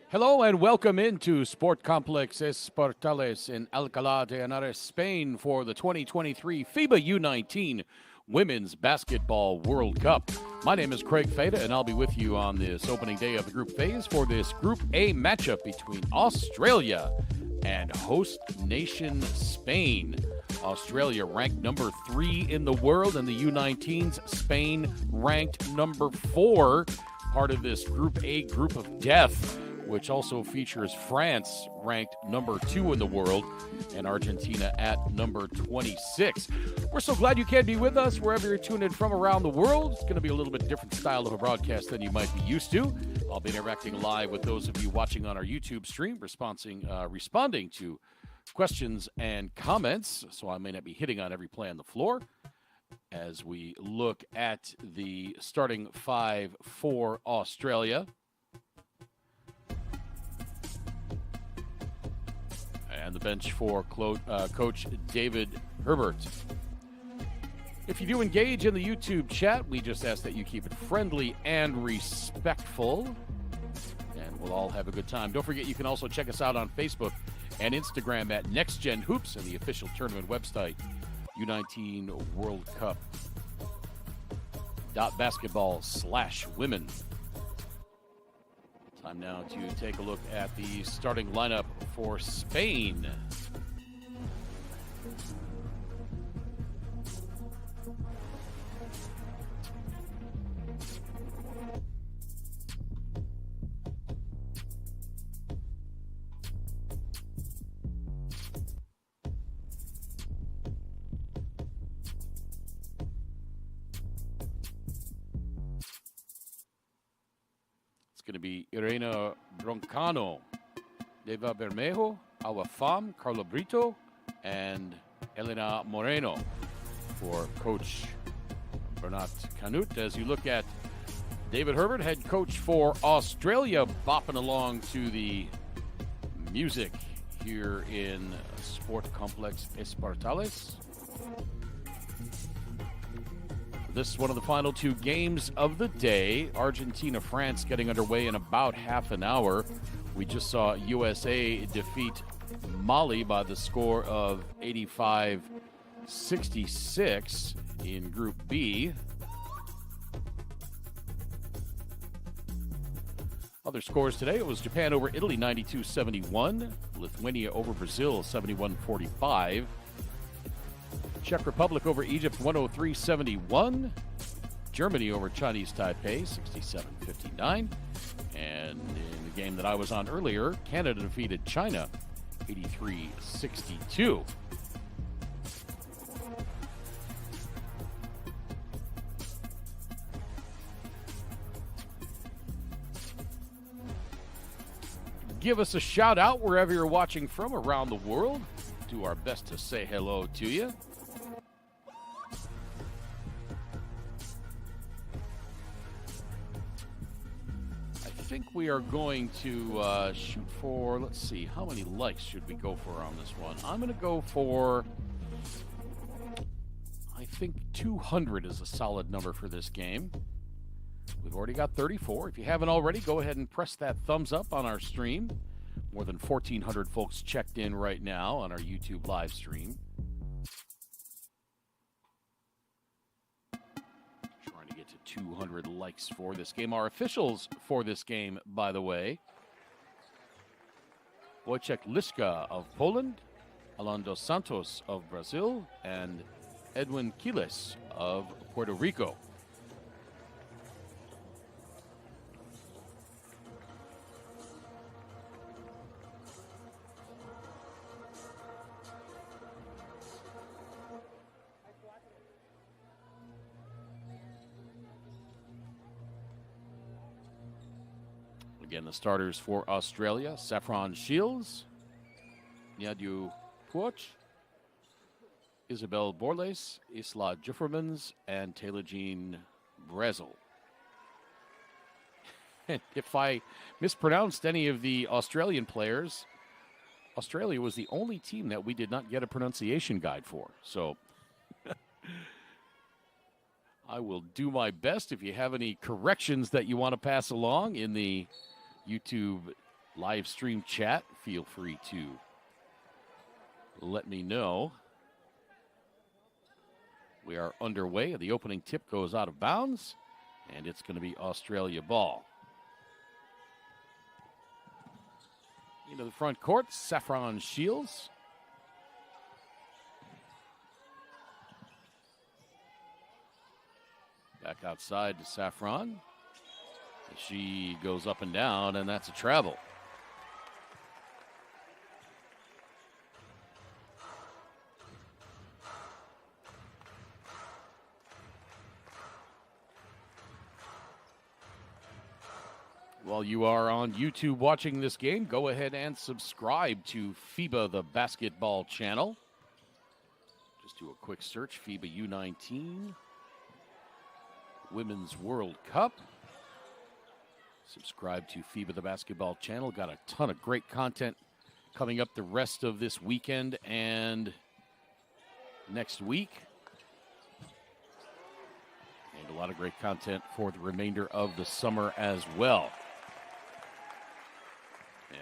Hello and welcome into Sport Complex Esportales in Alcalá de Henares, Spain for the 2023 FIBA U19 Women's Basketball World Cup. My name is Craig Fada and I'll be with you on this opening day of the group phase for this Group A matchup between Australia and host nation Spain. Australia ranked number 3 in the world in the U19s. Spain ranked number 4, part of this Group A group of death, which also features France ranked number 2 in the world and Argentina at number 26. We're so glad you can be with us wherever you're tuned in from around the world. It's going to be a little bit different style of a broadcast than you might be used to. I'll be interacting live with those of you watching on our YouTube stream, responding to questions and comments, so I may not be hitting on every play on the floor as we look at the starting 5 for Australia. And the bench for Coach David Herbert. If you do engage in the YouTube chat, we just ask that you keep it friendly and respectful, and we'll all have a good time. Don't forget, you can also check us out on Facebook and Instagram at NextGen Hoops and the official tournament website, U19 World Cup. FIBA.basketball/women. Time now to take a look at the starting lineup for Spain. It's going to be Irene Broncano, Deva Bermejo, Awa Fam, Carla Brito, and Elena Moreno for Coach Bernat Canut. As you look at David Herbert, head coach for Australia, bopping along to the music here in Sport Complex Espartales. This is one of the final two games of the day. Argentina-France getting underway in about half an hour. We just saw USA defeat Mali by the score of 85-66 in Group B. Other scores today, it was Japan over Italy 92-71, Lithuania over Brazil 71-45. Czech Republic over Egypt 103-71. Germany over Chinese Taipei 67-59. And in the game that I was on earlier, Canada defeated China 83-62. Give us a shout out wherever you're watching from around the world. Do our best to say hello to you. I think we are going to shoot for, let's see, how many likes should we go for on this one? I'm going to go for, I think 200 is a solid number for this game. We've already got 34. If you haven't already, go ahead and press that thumbs up on our stream. More than 1,400 folks checked in right now on our YouTube live stream. Trying to get to 200 likes for this game. Our officials for this game, by the way, Wojciech Liszka of Poland, Alan dos Santos of Brazil, and Edwin Quiles of Puerto Rico. Again, the starters for Australia, Saffron Shields, Nyadu Puoch, Isabel Borles, Isla Juffermans, and Taylor Jean Brezel. And if I mispronounced any of the Australian players, Australia was the only team that we did not get a pronunciation guide for. So I will do my best. If you have any corrections that you want to pass along in the YouTube live stream chat, feel free to let me know. We are underway. The opening tip goes out of bounds, and it's going to be Australia ball. Into the front court, Saffron Shields. Back outside to Saffron. She goes up and down, and that's a travel. While you are on YouTube watching this game, go ahead and subscribe to FIBA, the basketball channel. Just do a quick search, FIBA U19 Women's World Cup. Subscribe to FIBA, the basketball channel. Got a ton of great content coming up the rest of this weekend and next week. And a lot of great content for the remainder of the summer as well.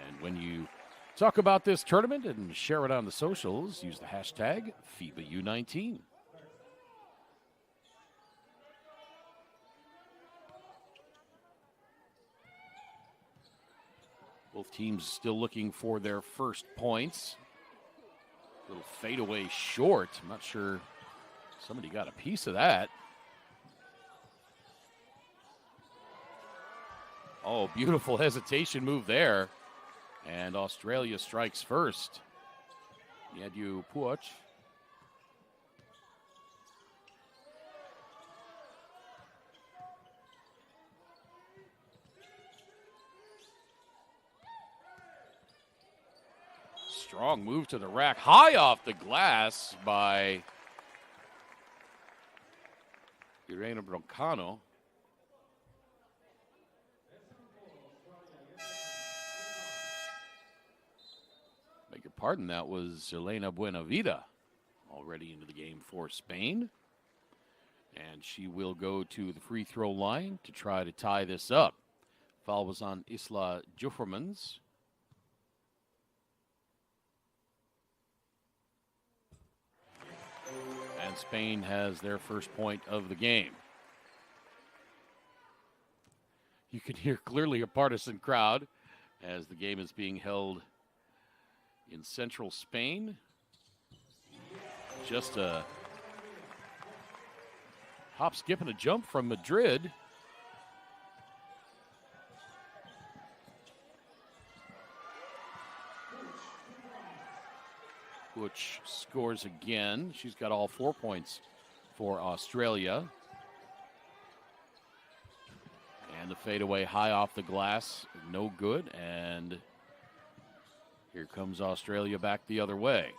And when you talk about this tournament and share it on the socials, use the hashtag FIBA U19. Both teams still looking for their first points. Little fadeaway short. I'm not sure somebody got a piece of that. Oh, beautiful hesitation move there. And Australia strikes first. Yadu Puoch. Strong move to the rack. High off the glass by Irene Broncano. Beg your pardon, that was Elena Buenavida already into the game for Spain. And she will go to the free throw line to try to tie this up. Foul was on Isla Juffermans. And Spain has their first point of the game. You can hear clearly a partisan crowd as the game is being held in central Spain. Just a hop, skip, and a jump from Madrid. Which scores again. She's got all 4 points for Australia. And the fadeaway high off the glass, no good. And here comes Australia back the other way.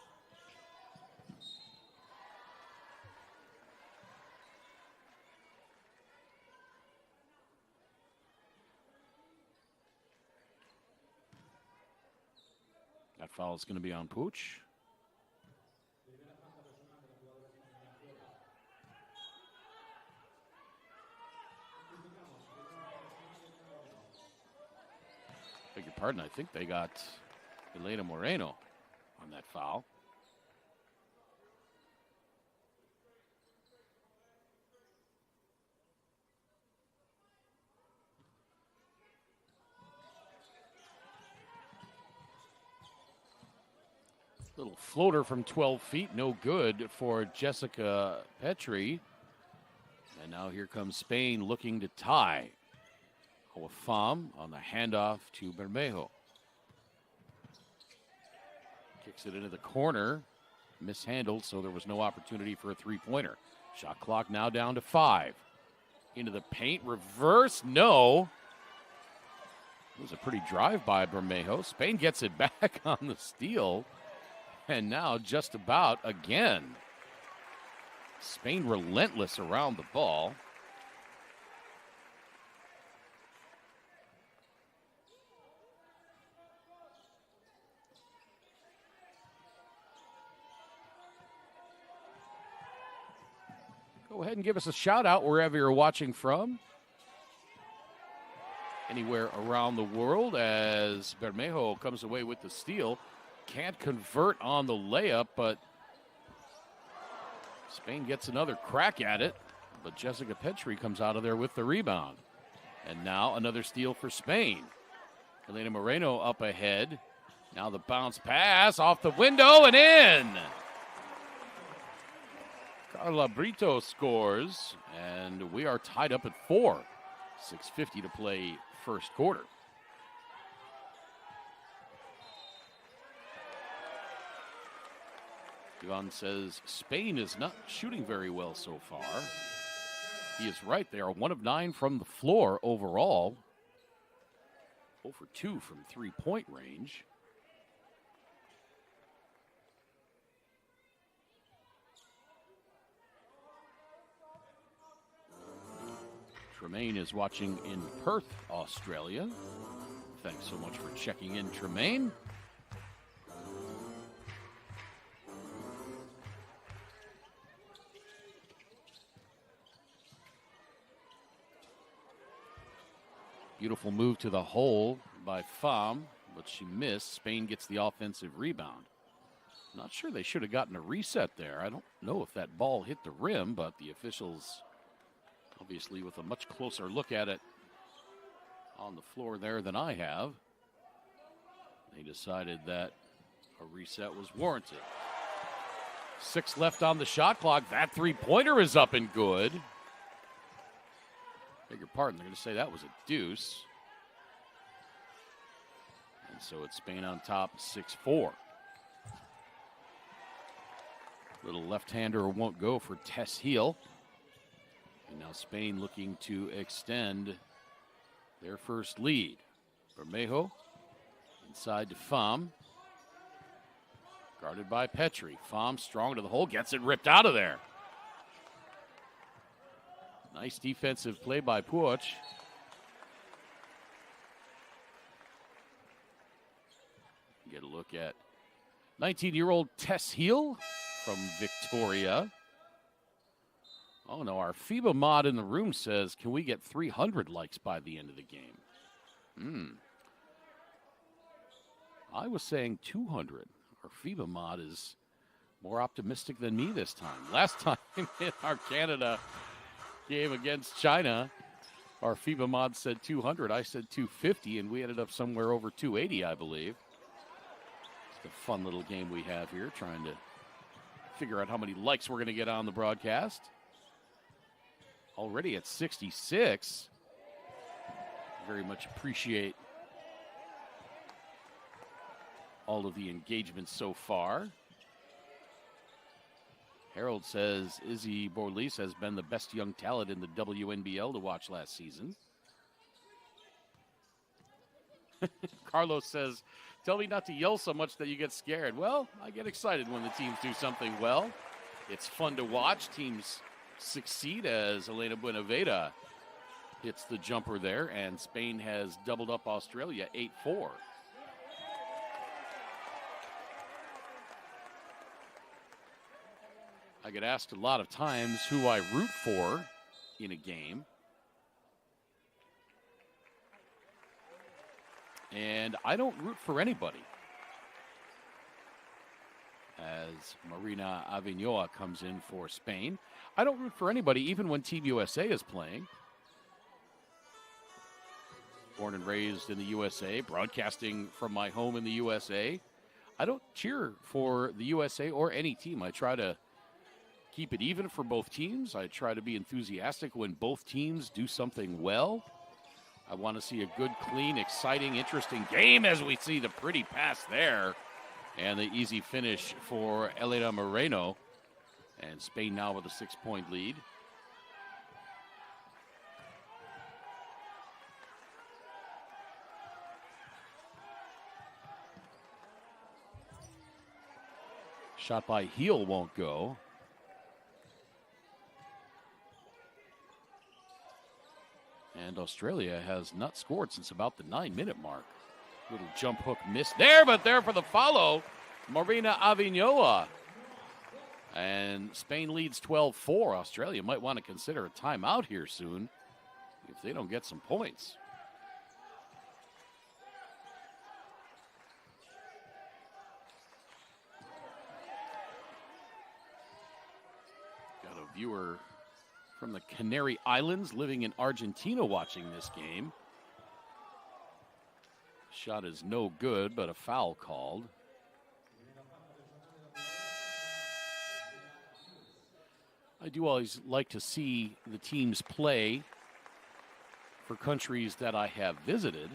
That foul is going to be on Puch. Beg your pardon, I think they got Elena Moreno on that foul. Little floater from 12 feet, no good for Jessica Petri. And now here comes Spain looking to tie. Awafam on the handoff to Bermejo. Kicks it into the corner. Mishandled, so there was no opportunity for a three-pointer. Shot clock now down to 5. Into the paint, reverse, no. It was a pretty drive by Bermejo. Spain gets it back on the steal. And now just about again. Spain relentless around the ball. Go ahead and give us a shout out wherever you're watching from. Anywhere around the world as Bermejo comes away with the steal. Can't convert on the layup, but Spain gets another crack at it. But Jessica Petri comes out of there with the rebound. And now another steal for Spain. Elena Moreno up ahead. Now the bounce pass off the window and in. Carla Brito scores, and we are tied up at 4. 6:50 to play first quarter. Ivan says Spain is not shooting very well so far. He is right. They are 1 of 9 from the floor overall. 0 for 2 from three-point range. Tremaine is watching in Perth, Australia. Thanks so much for checking in, Tremaine. Beautiful move to the hole by Pham, but she missed. Spain gets the offensive rebound. Not sure they should have gotten a reset there. I don't know if that ball hit the rim, but the officials, obviously with a much closer look at it on the floor there than I have, They decided that a reset was warranted. 6 left on the shot clock. That three-pointer is up and good. Beg your pardon, they're going to say that was a deuce. And so it's Spain on top, 6-4. Little left-hander won't go for Tess Heel. And now Spain looking to extend their first lead. Bermejo inside to Pham. Guarded by Petrie. Pham strong to the hole, gets it ripped out of there. Nice defensive play by Puoc. Get a look at 19-year-old Tess Heel from Victoria. Oh no, our FIBA mod in the room says, can we get 300 likes by the end of the game? I was saying 200. Our FIBA mod is more optimistic than me this time. Last time in our Canada game against China, our FIBA mod said 200. I said 250, and we ended up somewhere over 280, I believe. It's a fun little game we have here, trying to figure out how many likes we're going to get on the broadcast. Already at 66. Very much appreciate all of the engagement so far. Harold says Izzy Borlis has been the best young talent in the WNBL to watch last season. Carlos says, tell me not to yell so much that you get scared. Well, I get excited when the teams do something well. It's fun to watch teams succeed as Elena Buenaveda hits the jumper there, and Spain has doubled up Australia 8-4. I get asked a lot of times who I root for in a game. And I don't root for anybody. As Marina Avinoa comes in for Spain. I don't root for anybody, even when Team USA is playing. Born and raised in the USA, broadcasting from my home in the USA. I don't cheer for the USA or any team. I try to keep it even for both teams. I try to be enthusiastic when both teams do something well. I want to see a good, clean, exciting, interesting game as we see the pretty pass there. And the easy finish for Elena Moreno. And Spain now with a 6-point lead. Shot by Heel won't go. And Australia has not scored since about the 9-minute mark. Little jump hook miss there, but there for the follow, Marina Avinoa. And Spain leads 12-4. Australia might want to consider a timeout here soon if they don't get some points. Got a viewer from the Canary Islands living in Argentina watching this game. Shot is no good, but a foul called. I do always like to see the teams play for countries that I have visited.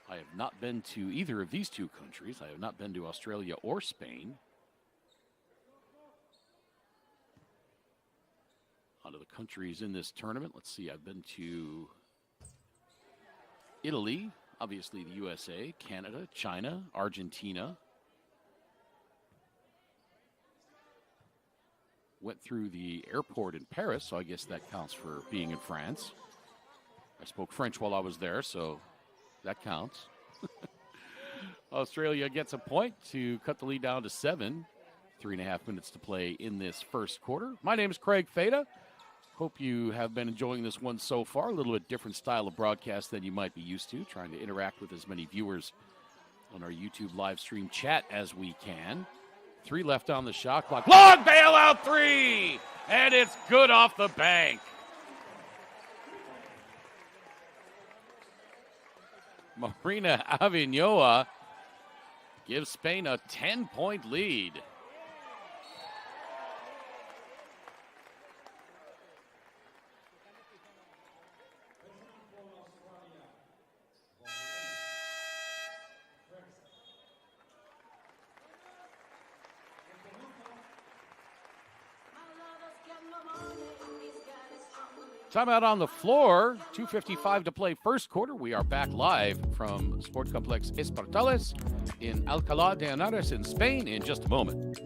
I have not been to either of these two countries. I have not been to Australia or Spain. Out of the countries in this tournament, let's see, I've been to Italy, obviously the USA, Canada, China, Argentina. Went through the airport in Paris, so I guess that counts for being in France. I spoke French while I was there, so that counts. Australia gets a point to cut the lead down to 7. 3.5 minutes to play in this first quarter. My name is Craig Fada. Hope you have been enjoying this one so far. A little bit different style of broadcast than you might be used to, trying to interact with as many viewers on our YouTube live stream chat as we can. 3 left on the shot clock. Long bailout 3! And it's good off the bank. Marina Avinoa gives Spain a 10-point lead. Timeout on the floor. 2:55 to play first quarter. We are back live from Sport Complex Espartales in Alcalá de Henares in Spain in just a moment.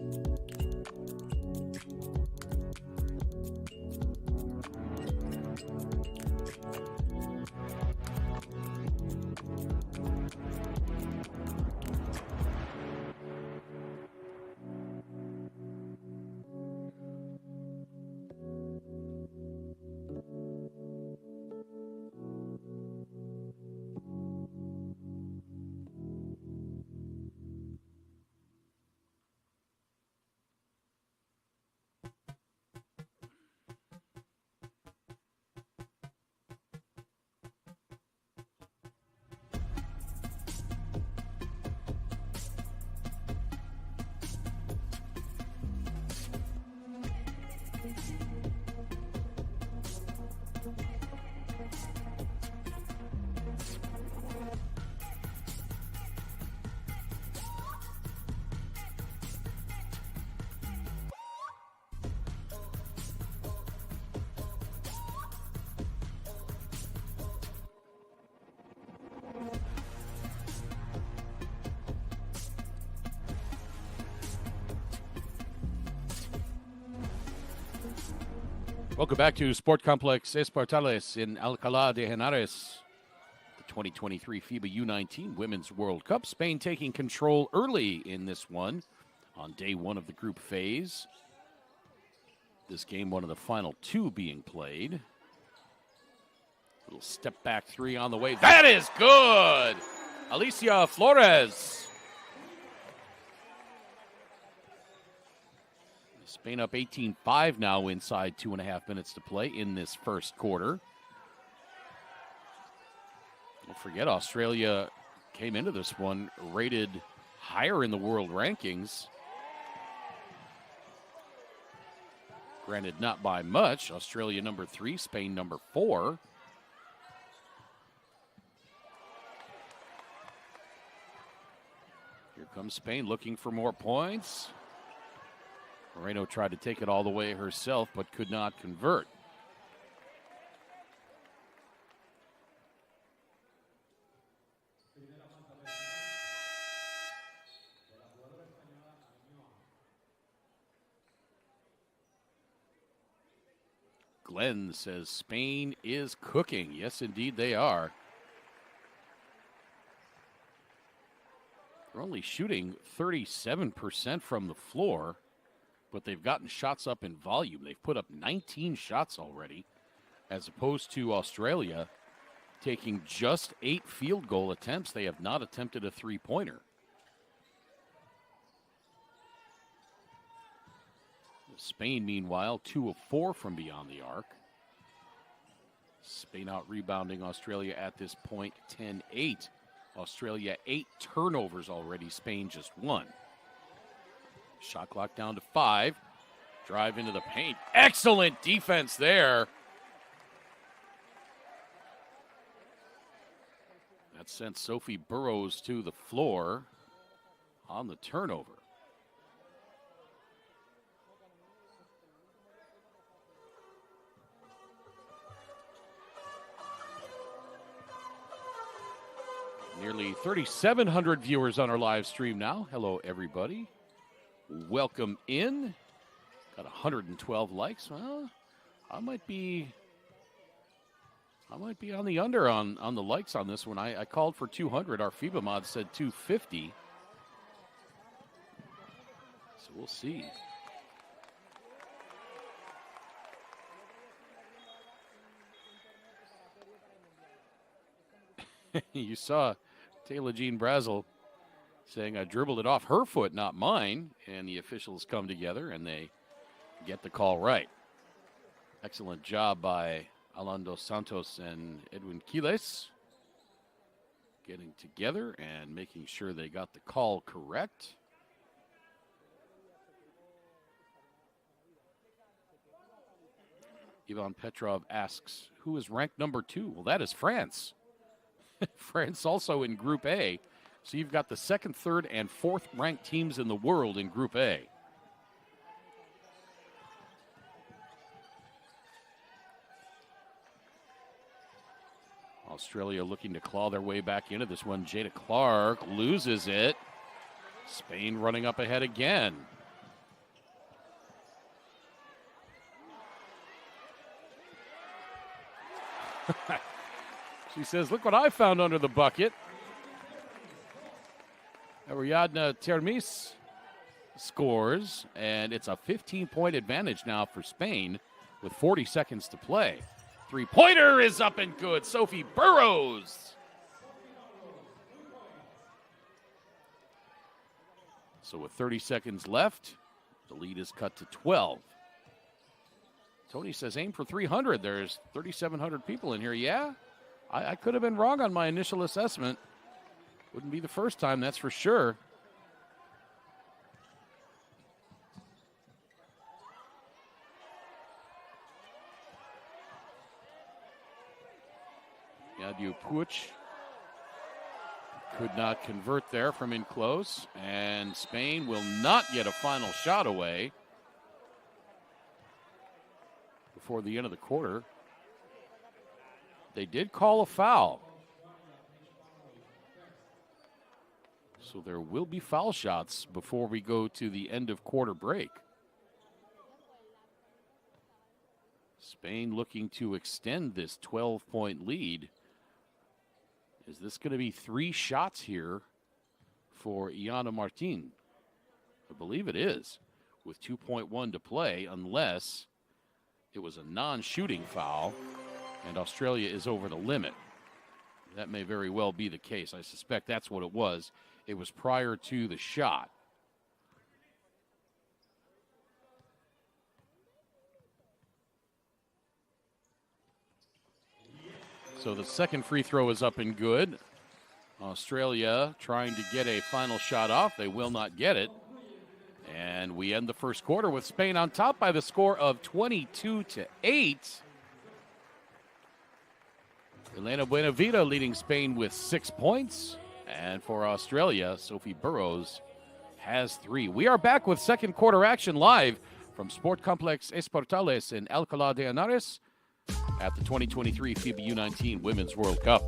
Welcome back to Sport Complex Espartales in Alcalá de Henares. The 2023 FIBA U19 Women's World Cup. Spain taking control early in this one on day one of the group phase. This game, one of the final two being played. Little step back three on the way. That is good! Alicia Flores. Spain up 18-5 now inside 2.5 minutes to play in this first quarter. Don't forget, Australia came into this one rated higher in the world rankings. Granted, not by much. Australia number 3, Spain number 4. Here comes Spain looking for more points. Moreno tried to take it all the way herself, but could not convert. Glenn says Spain is cooking. Yes, indeed they are. They're only shooting 37% from the floor, but they've gotten shots up in volume. They've put up 19 shots already, as opposed to Australia taking just 8 field goal attempts. They have not attempted a three-pointer. Spain, meanwhile, 2 of 4 from beyond the arc. Spain out rebounding Australia at this point, 10-8. Australia 8 turnovers already, Spain just 1. Shot clock down to 5. Drive into the paint. Excellent defense there. That sent Sophie Burrows to the floor on the turnover. Nearly 3,700 viewers on our live stream now. Hello, everybody. Welcome in. Got 112 likes. Well, I might be on the under on the likes on this one. I called for 200. Our FIBA mod said 250. So we'll see. You saw Taylor Jean Brazel saying, I dribbled it off her foot, not mine. And the officials come together and they get the call right. Excellent job by Alan dos Santos and Edwin Quiles. getting together and making sure they got the call correct. Ivan Petrov asks, who is ranked number 2? Well, that is France. France also in Group A. So you've got the 2nd, 3rd, and 4th ranked teams in the world in Group A. Australia looking to claw their way back into this one. Jada Clark loses it. Spain running up ahead again. She says, look what I found under the bucket. Ariadna Termis scores, and it's a 15-point advantage now for Spain with 40 seconds to play. Three-pointer is up and good. Sophie Burrows. So with 30 seconds left, the lead is cut to 12. Tony says aim for 300. There's 3,700 people in here. Yeah, I could have been wrong on my initial assessment. Wouldn't be the first time, that's for sure. Yadu Puch could not convert there from in close, and Spain will not get a final shot away before the end of the quarter. They did call a foul, so there will be foul shots before we go to the end of quarter break. Spain looking to extend this 12-point lead. Is this going to be 3 shots here for Iana Martin? I believe it is, with 2.1 to play, unless it was a non-shooting foul and Australia is over the limit. That may very well be the case. I suspect that's what it was. It was prior to the shot. So the second free throw is up and good. Australia trying to get a final shot off. They will not get it. And we end the first quarter with Spain on top by the score of 22-8. Elena Buenavida leading Spain with 6 points. And for Australia, Sophie Burrows has 3. We are back with second quarter action live from Sport Complex Esportales in Alcalá de Henares at the 2023 FIBA U19 Women's World Cup.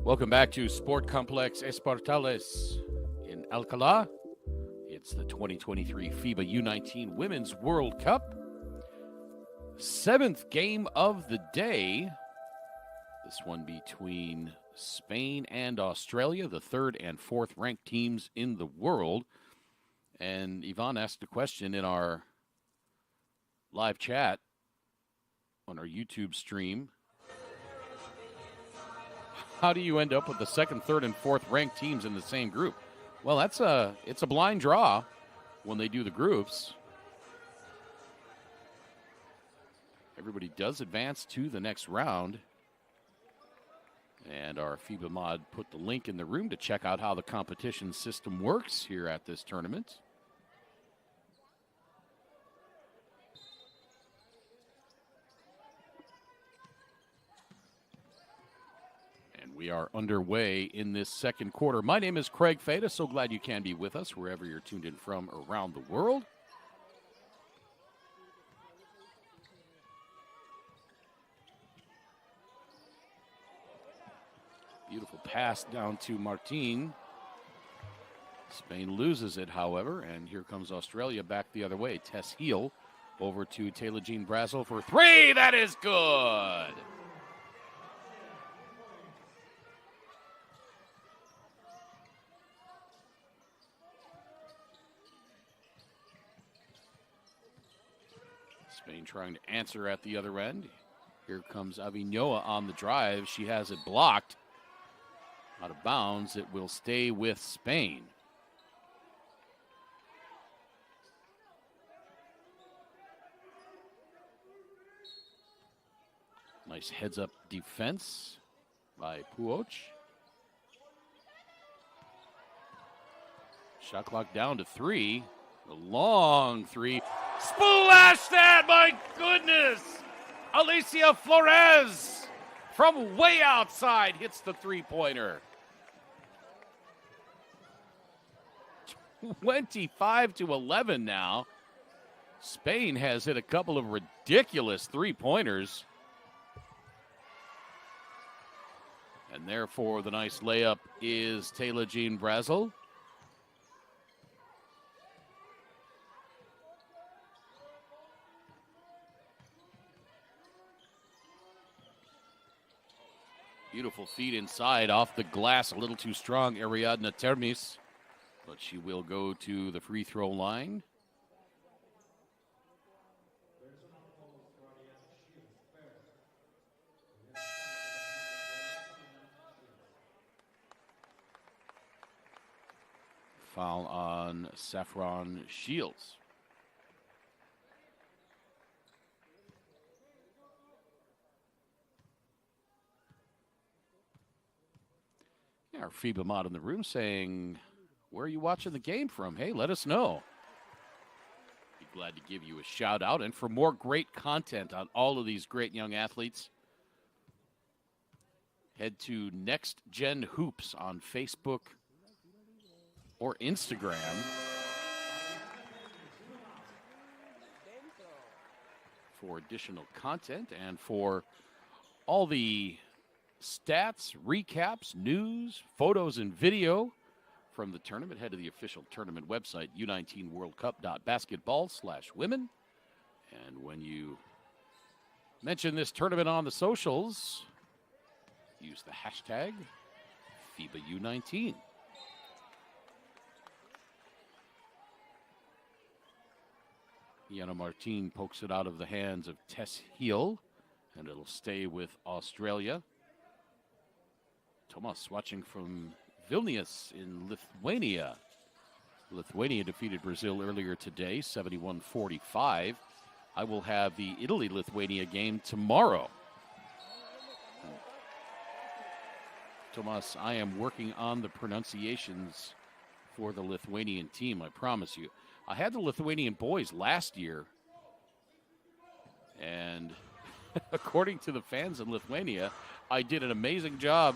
Welcome back to Sport Complex Esportales in Alcalá. It's the 2023 FIBA U19 Women's World Cup. 7th game of the day. This one between Spain and Australia, the third and fourth ranked teams in the world. And Yvonne asked a question in our live chat on our YouTube stream. How do you end up with the second, third, and fourth ranked teams in the same group? Well, it's a blind draw when they do the groups. Everybody does advance to the next round. And our FIBA mod put the link in the room to check out how the competition system works here at this tournament. And we are underway in this second quarter. My name is Craig Fada. So glad you can be with us wherever you're tuned in from around the world. Beautiful pass down to Martin. Spain loses it, however, and here comes Australia back the other way. Tess Heel over to Taylor Jean Brazel for three. That is good. Spain trying to answer at the other end. Here comes Avinoa on the drive. She has it blocked. Out of bounds, it will stay with Spain. Nice heads-up defense by Puoch. Shot clock down to 3. A long 3. Splash that, my goodness! Alicia Flores from way outside hits the three-pointer. 25-11 now. Spain has hit a couple of ridiculous three-pointers. And therefore, the nice layup is Taylor Jean Brazel. Beautiful feed inside, off the glass, a little too strong, Ariadna Termis. But she will go to the free throw line. Foul on Saffron Shields. Yeah, our FIBA mod in the room saying, where are you watching the game from? Hey, let us know. Be glad to give you a shout out. And for more great content on all of these great young athletes, head to Next Gen Hoops on Facebook or Instagram. For additional content and for all the stats, recaps, news, photos, and video from the tournament, head to the official tournament website, u19worldcup.basketball/women. And when you mention this tournament on the socials, use the hashtag FIBA U19. Yana Martin pokes it out of the hands of Tess Heel, and it'll stay with Australia. Tomas watching from Vilnius in Lithuania. Lithuania defeated Brazil earlier today, 71-45. I will have the Italy-Lithuania game tomorrow. Tomas, I am working on the pronunciations for the Lithuanian team, I promise you. I had the Lithuanian boys last year, and according to the fans in Lithuania, I did an amazing job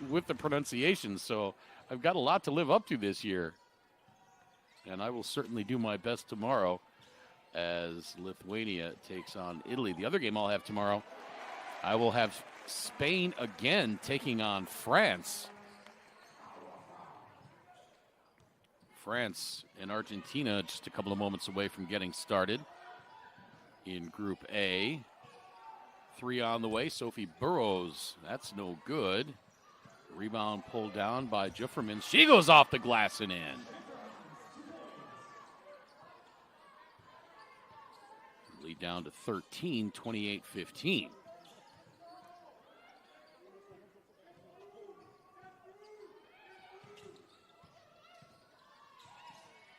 with the pronunciation, so I've got a lot to live up to this year. And I will certainly do my best tomorrow as Lithuania takes on Italy. The other game I'll have tomorrow, I will have Spain again taking on France. France and Argentina just a couple of moments away from getting started in Group A. 3 on the way. Sophie Burrows, that's no good. Rebound pulled down by Jufferman. She goes off the glass and in. Lead down to 13, 28-15.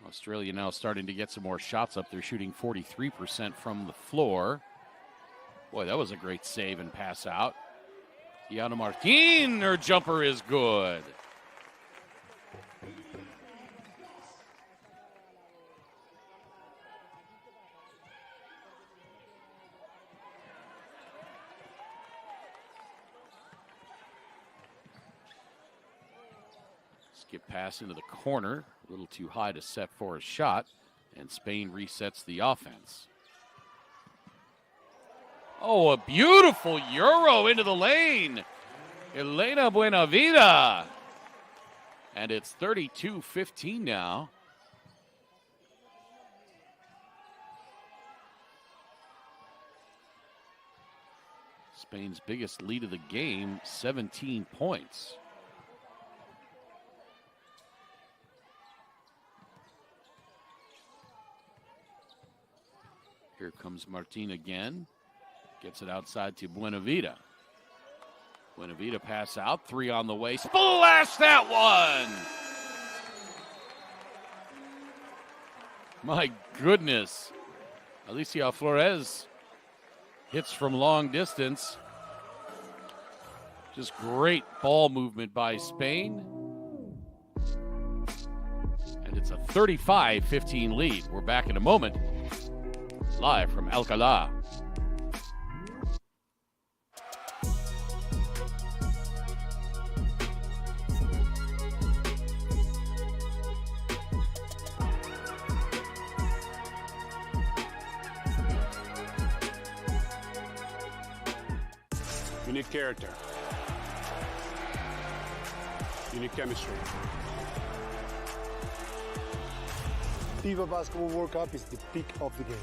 Australia now starting to get some more shots up. They're shooting 43% from the floor. Boy, that was a great save and pass out. Diana Martin, her jumper is good. Skip pass into the corner, a little too high to set for a shot, and Spain resets the offense. Oh, a beautiful Euro into the lane. Elena Buenavida. And it's 32-15 now. Spain's biggest lead of the game, 17 points. Here comes Martin again. Gets it outside to Buenavida. Buenavida pass out. 3 on the way. Splash that one! My goodness. Alicia Flores hits from long distance. Just great ball movement by Spain. And it's a 35-15 lead. We're back in a moment. Live from Alcalá. Unique character. Unique chemistry. FIBA Basketball World Cup is the peak of the game.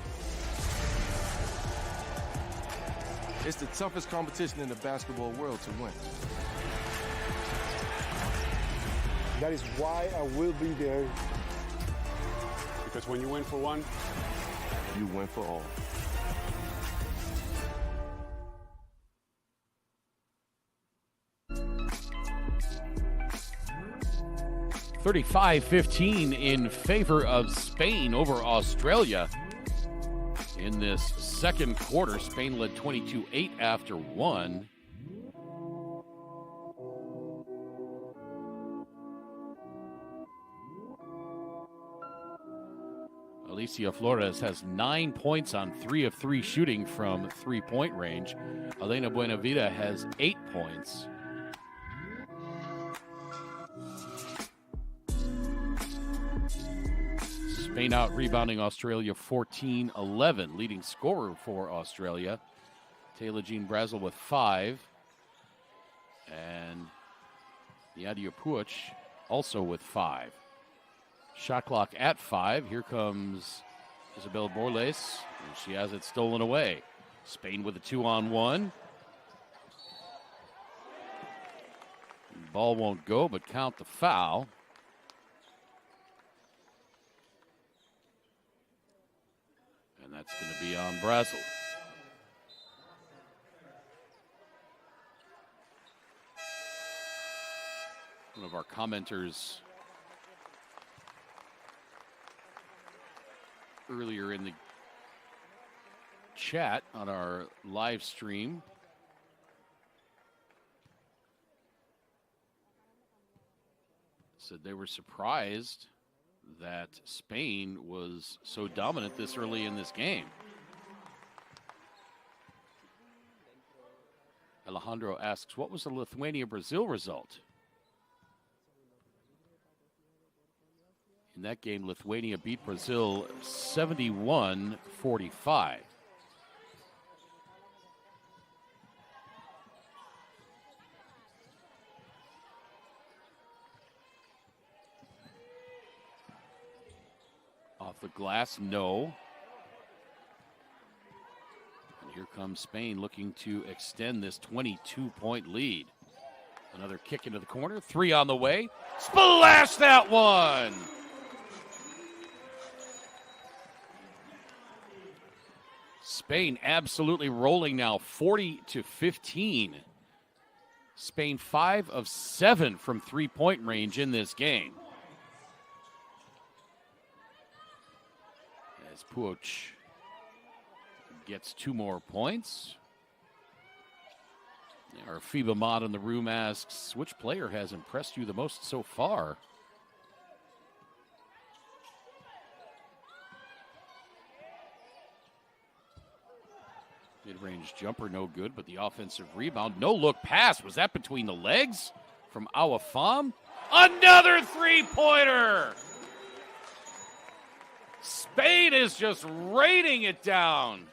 It's the toughest competition in the basketball world to win. That is why I will be there. Because when you win for one, You win for all. (35-15) in favor of Spain over Australia. In this second quarter, Spain led 22-8 after 1. Alicia Flores has 9 points on 3 of 3 shooting from three-point range. Elena Buenavida has 8 points. Spain out rebounding Australia 14-11. Leading scorer for Australia, Taylor Jean Brazel with 5. And Nadia Puig also with 5. Shot clock at 5. Here comes Isabel Borles, and she has it stolen away. Spain with a 2-on-1. Ball won't go, but count the foul. And that's going to be on Brazel. One of our commenters earlier in the chat on our live stream said they were surprised that Spain was so dominant this early in this game. Alejandro asks, what was the Lithuania-Brazil result? In that game, Lithuania beat Brazil 71-45. Off the glass, no. And here comes Spain looking to extend this 22-point lead. Another kick into the corner. 3 on the way. Splash that one! Spain absolutely rolling now, 40-15. Spain 5 of 7 from three-point range in this game. As Puoch gets 2 more points. Our FIBA mod in the room asks, which player has impressed you the most so far? Mid-range jumper, no good, but the offensive rebound. No-look pass. Was that between the legs from Awafam? Another three-pointer! Spain is just raining it down.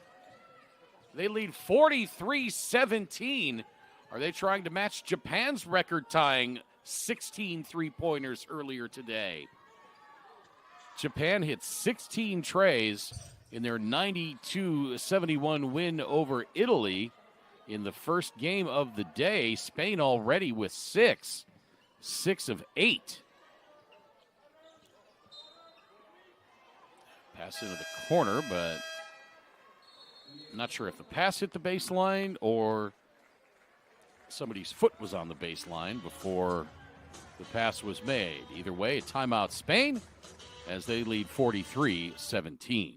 They lead 43-17. Are they trying to match Japan's record-tying 16 three-pointers earlier today? Japan hit 16 trays in their 92-71 win over Italy in the first game of the day. Spain already with 6 of 8. Pass into the corner, but I'm not sure if the pass hit the baseline or somebody's foot was on the baseline before the pass was made. Either way, a timeout Spain as they lead 43-17.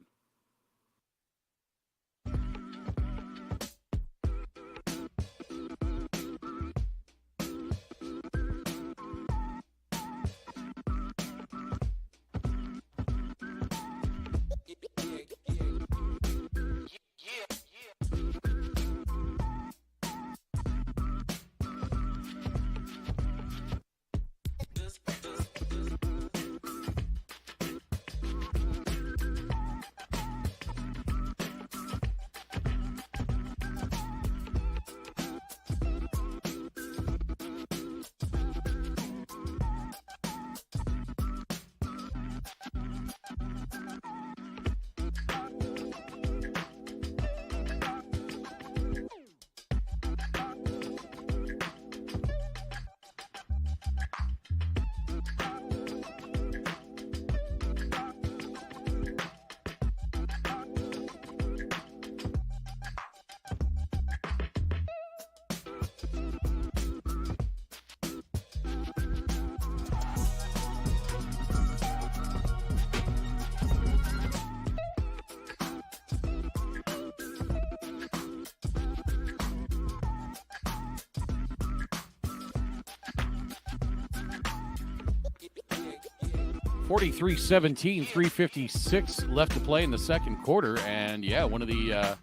(43-17), 3:56 left to play in the second quarter, and yeah, one of the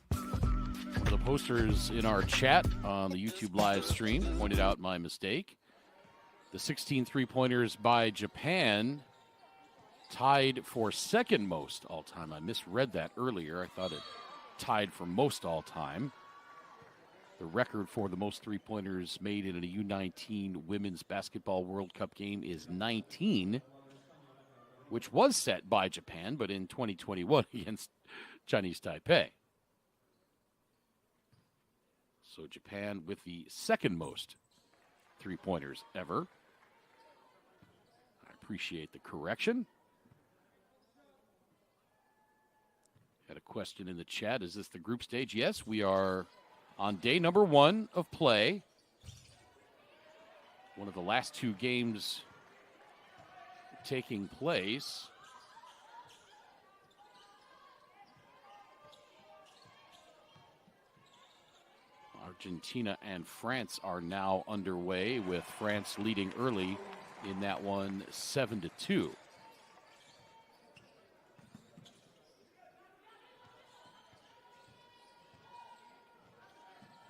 posters in our chat on the YouTube live stream pointed out my mistake. The 16 three-pointers by Japan tied for second most all-time. I misread that earlier. I thought it tied for most all-time. The record for the most three-pointers made in a U19 Women's Basketball World Cup game is 19, which was set by Japan, but in 2021 against Chinese Taipei. So Japan with the second most three-pointers ever. I appreciate the correction. Had a question in the chat. Is this the group stage? Yes, we are on day number 1 of play. One of the last 2 games taking place. Argentina and France are now underway, with France leading early in that one 7-2.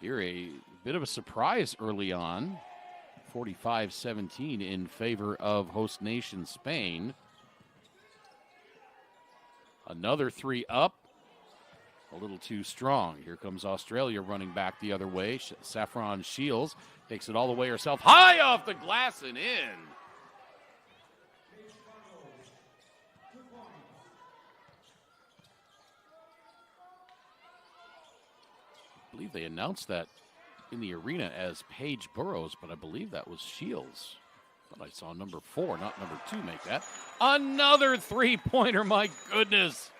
Here a bit of a surprise early on. 45-17 in favor of host nation Spain. Another 3 up. A little too strong. Here comes Australia running back the other way. Saffron Shields takes it all the way herself. High off the glass and in. I believe they announced that in the arena as Paige Burrows, but I believe that was Shields. But I saw number 4, not number 2, make that. Another three-pointer, my goodness.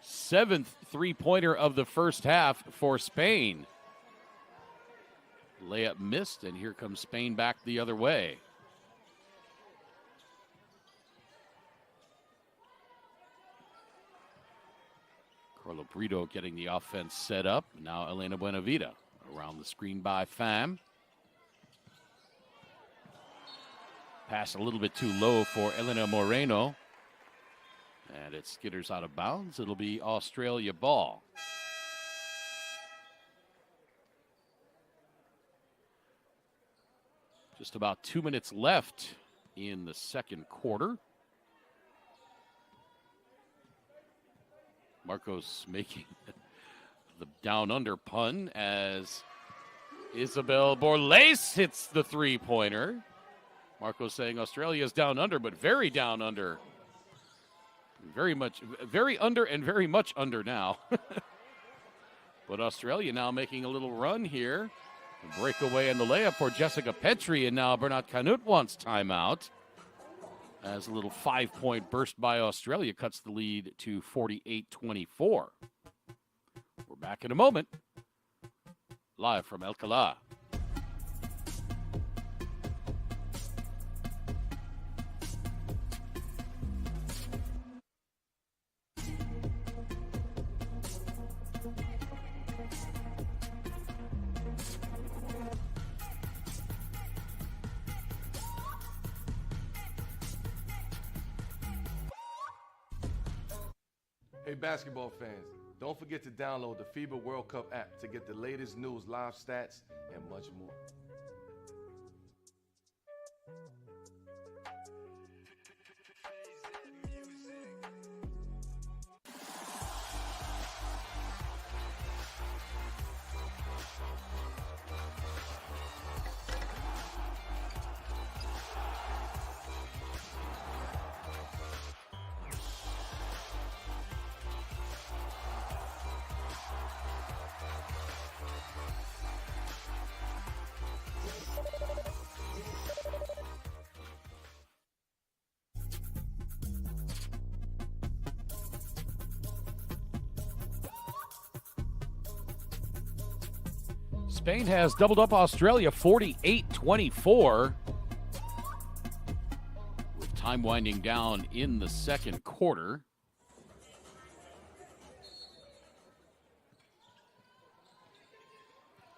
Seventh three-pointer of the first half for Spain. Layup missed, and here comes Spain back the other way. Carla Brito getting the offense set up. Now Elena Buenavida around the screen by Pham. Pass a little bit too low for Elena Moreno. And it skitters out of bounds. It'll be Australia ball. Just about 2 minutes left in the second quarter. Marcos making the down-under pun as Isabel Borlase hits the three-pointer. Marcos saying Australia's down under, but very down under. Very under and very much under now. But Australia now making a little run here. A breakaway in the layup for Jessica Petrie, and now Bernat Canut wants timeout. As a little 5-point burst by Australia cuts the lead to 48-24. We're back in a moment. Live from Alcalá. Hey, basketball fans, don't forget to download the FIBA World Cup app to get the latest news, live stats, and much more. Spain has doubled up Australia 48-24. With time winding down in the second quarter.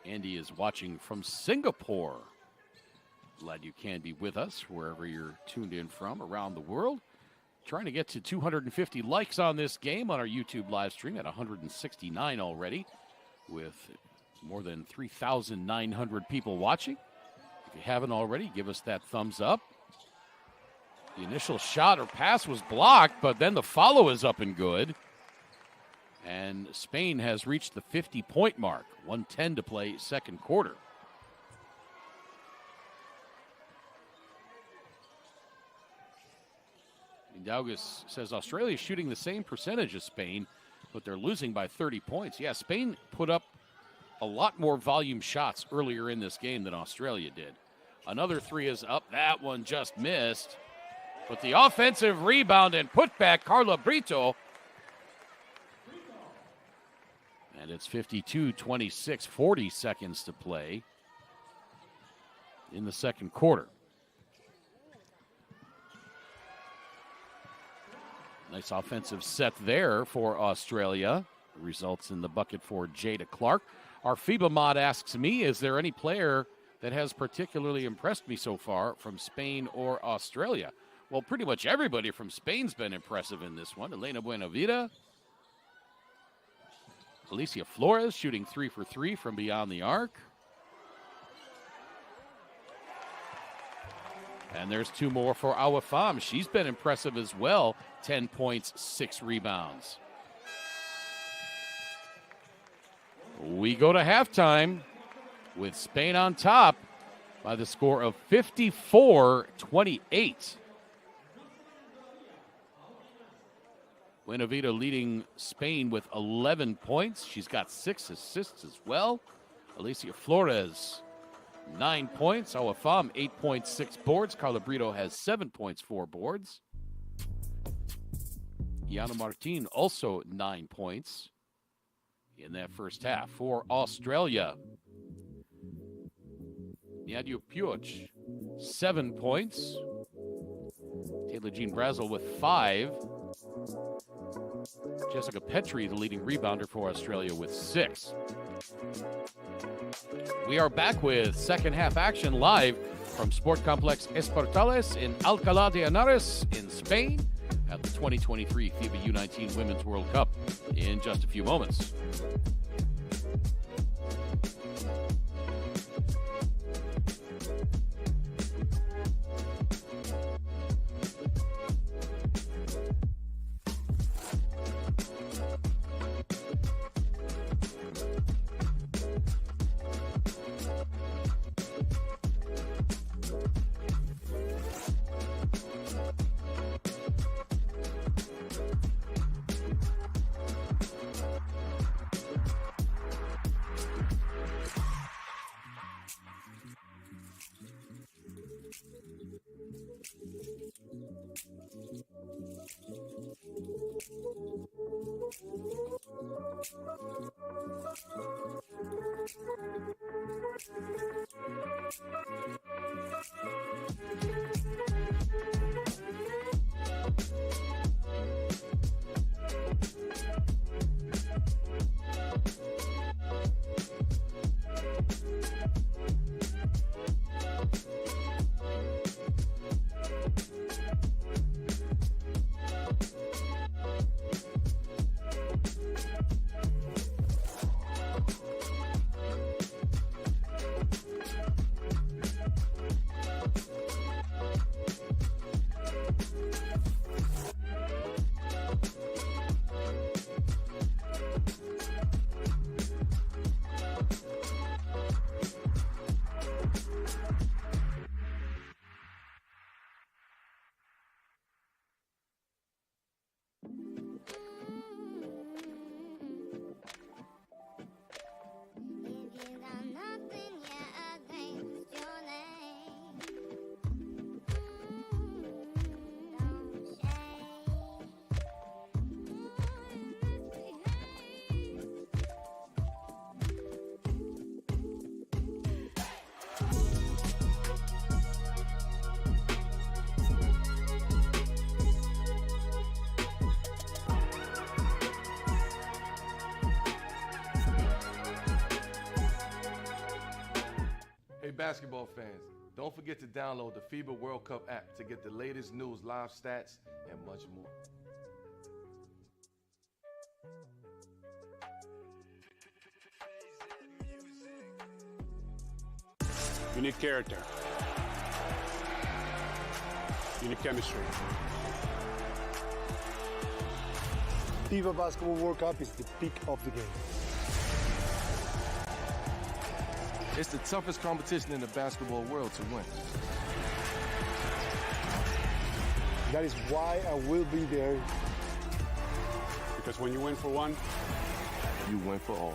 Andy is watching from Singapore. Glad you can be with us wherever you're tuned in from around the world. Trying to get to 250 likes on this game on our YouTube live stream at 169 already, with more than 3,900 people watching. If you haven't already, give us that thumbs up. The initial shot or pass was blocked, but then the follow is up and good. And Spain has reached the 50-point mark. 1:10 to play second quarter. Daugus says Australia is shooting the same percentage as Spain, but they're losing by 30 points. Yeah, Spain put up a lot more volume shots earlier in this game than Australia did. Another three is up. That one just missed. But the offensive rebound and putback, Carla Brito. And it's 52-26, 40 seconds to play in the second quarter. Nice offensive set there for Australia. Results in the bucket for Jada Clark. Our FIBA mod asks me, is there any player that has particularly impressed me so far from Spain or Australia? Well, pretty much everybody from Spain's been impressive in this one. Elena Buenavida. Alicia Flores shooting 3 for 3 from beyond the arc. And there's 2 more for Awa Pham. She's been impressive as well. 10 points, 6 rebounds. We go to halftime with Spain on top by the score of 54-28. Buenavida leading Spain with 11 points. She's got 6 assists as well. Alicia Flores, 9 points. Awafam, 8.6 boards. Carla Brito has 7 points, 4 boards. Yana Martin also 9 points in that first half for Australia. Nadia Puig, 7 points. Taylor Jean Brazel with 5. Jessica Petrie, the leading rebounder for Australia, with 6. We are back with second half action live from Sport Complex Esportales in Alcalá de Henares in Spain at the 2023 FIBA U19 Women's World Cup in just a few moments. Basketball fans, don't forget to download the FIBA World Cup app to get the latest news, live stats, and much more. You need character. You need chemistry. FIBA Basketball World Cup is the peak of the game. It's the toughest competition in the basketball world to win. That is why I will be there. Because when you win for one, You win for all.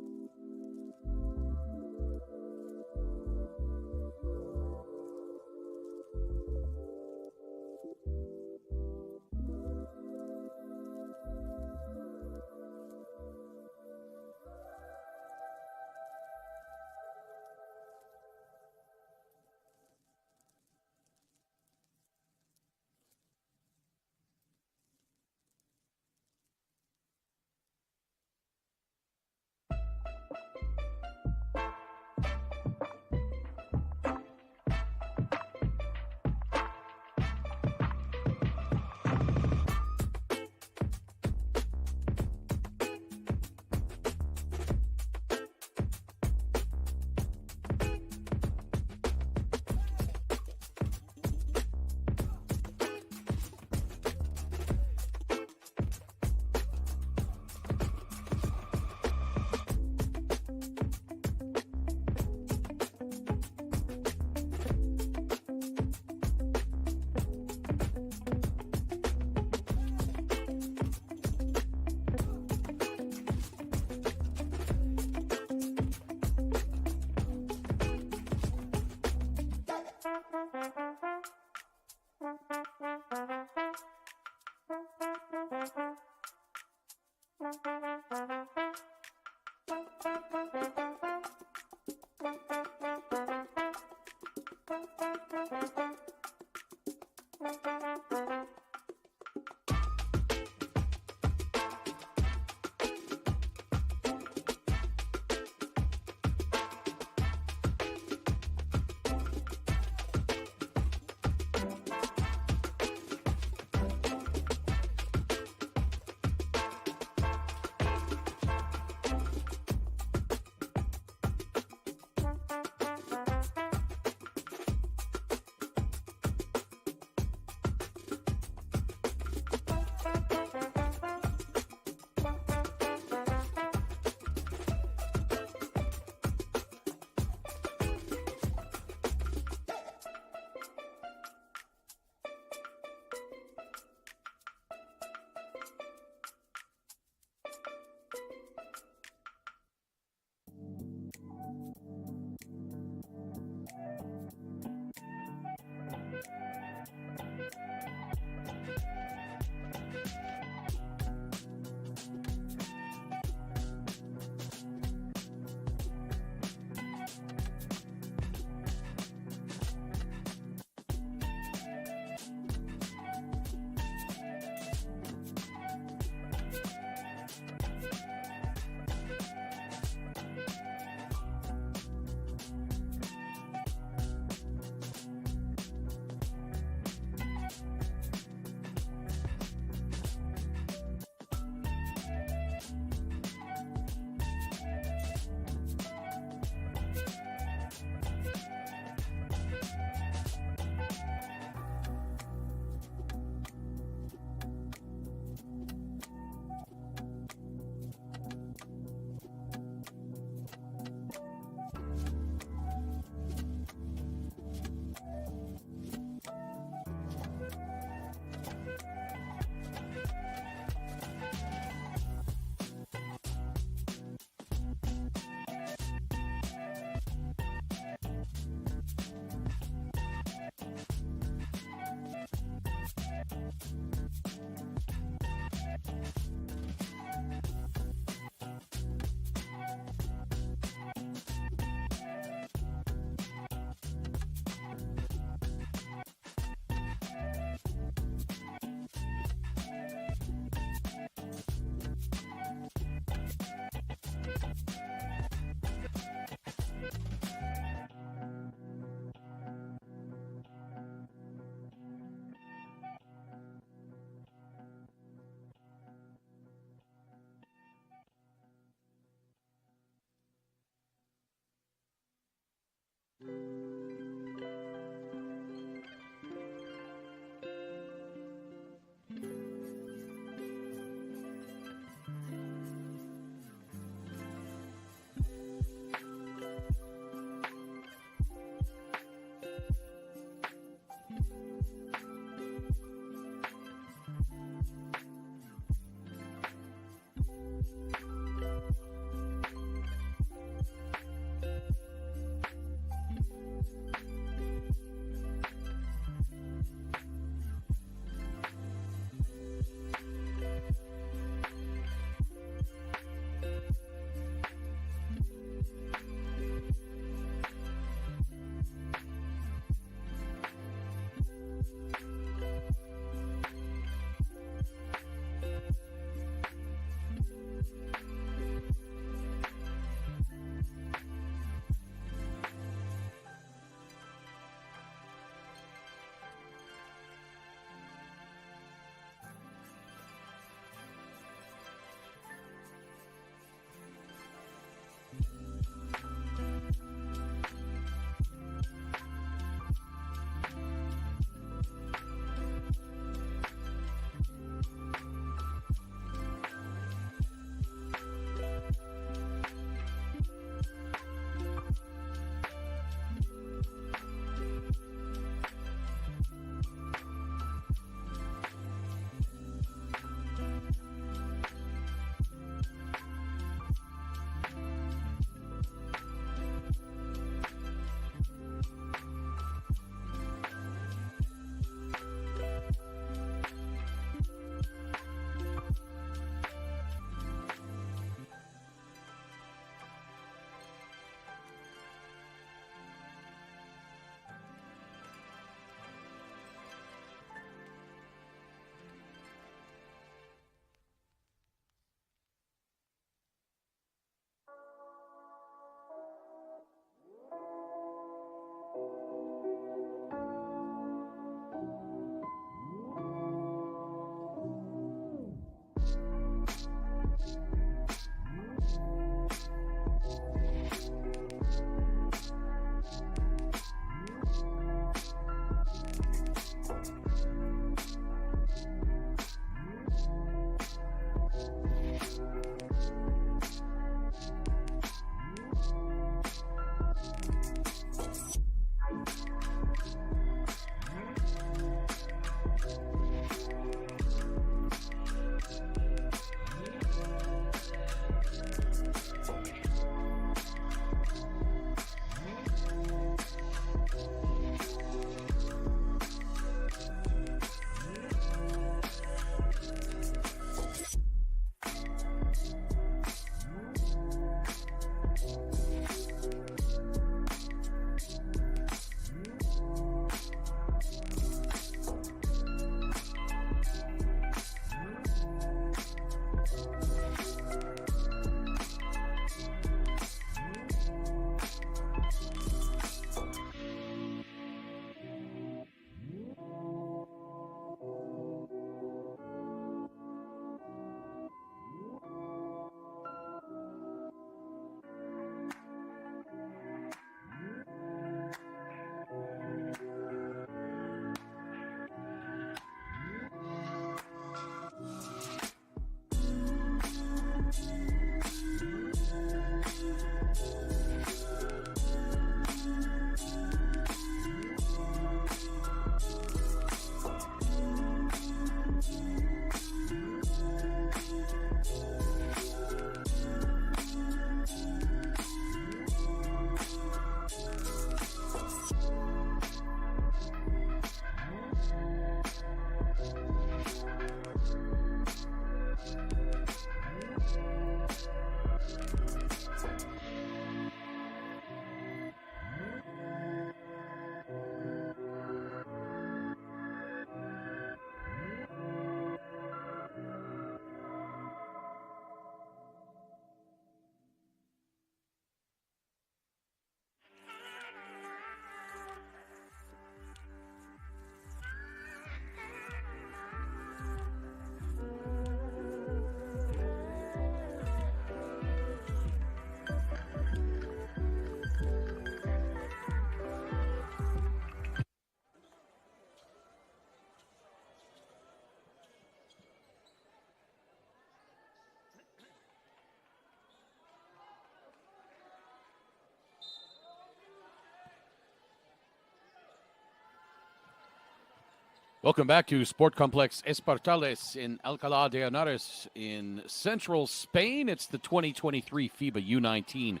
Welcome back to Sport Complex Espartales in Alcalá de Henares in central Spain. It's the 2023 FIBA U19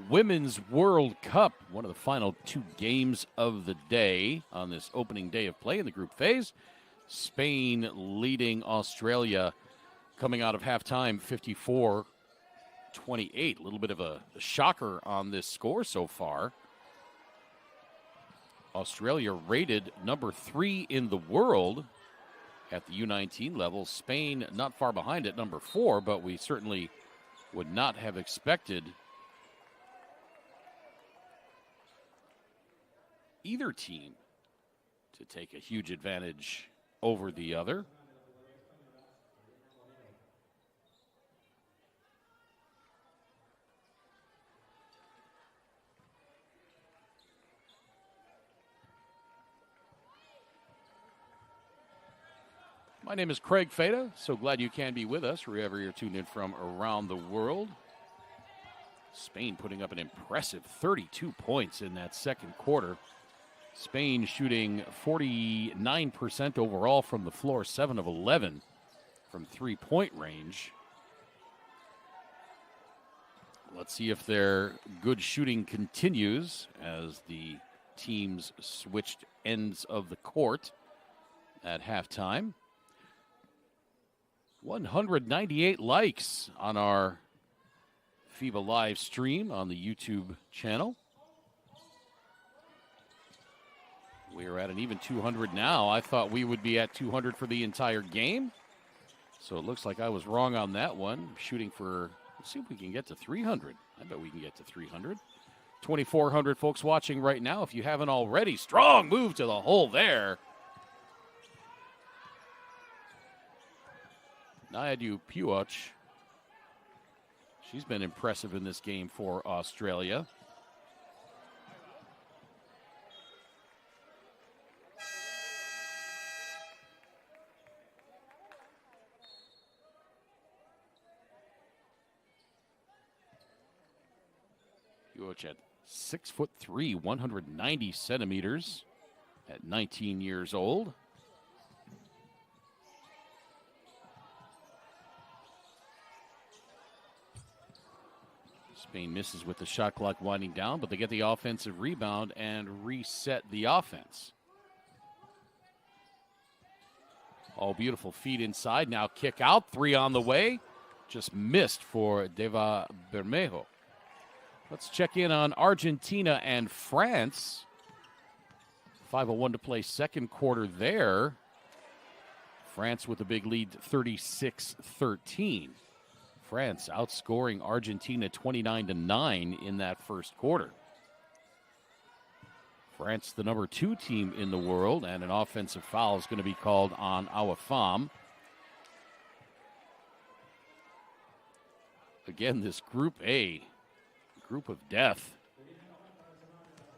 Women's World Cup, one of the final two games of the day on this opening day of play in the group phase. Spain leading Australia coming out of halftime 54-28. A little bit of a shocker on this score so far. Australia rated number 3 in the world at the U19 level. Spain not far behind at number 4, but we certainly would not have expected either team to take a huge advantage over the other. My name is Craig Feda. So glad you can be with us wherever you're tuned in from around the world. Spain putting up an impressive 32 points in that second quarter. Spain shooting 49% overall from the floor, 7 of 11 from three-point range. Let's see if their good shooting continues as the teams switched ends of the court at halftime. 198 likes on our FIBA live stream on the YouTube channel. We are at an even 200 now. I thought we would be at 200 for the entire game. So it looks like I was wrong on that one. Shooting for, let's see if we can get to 300. I bet we can get to 300. 2,400 folks watching right now. If you haven't already, strong move to the hole there. Nayadu Puoch. She's been impressive in this game for Australia. Puoch at 6'3", 190 centimeters at 19 years old. Spain misses with the shot clock winding down, but they get the offensive rebound and reset the offense. All beautiful feet inside. Now kick out. 3 on the way. Just missed for Deva Bermejo. Let's check in on Argentina and France. 5:01 to play second quarter there. France with a big lead, 36-13. France outscoring Argentina 29-9 in that first quarter. France, the number 2 team in the world, and an offensive foul is going to be called on Awafam. Again, this Group A, group of death.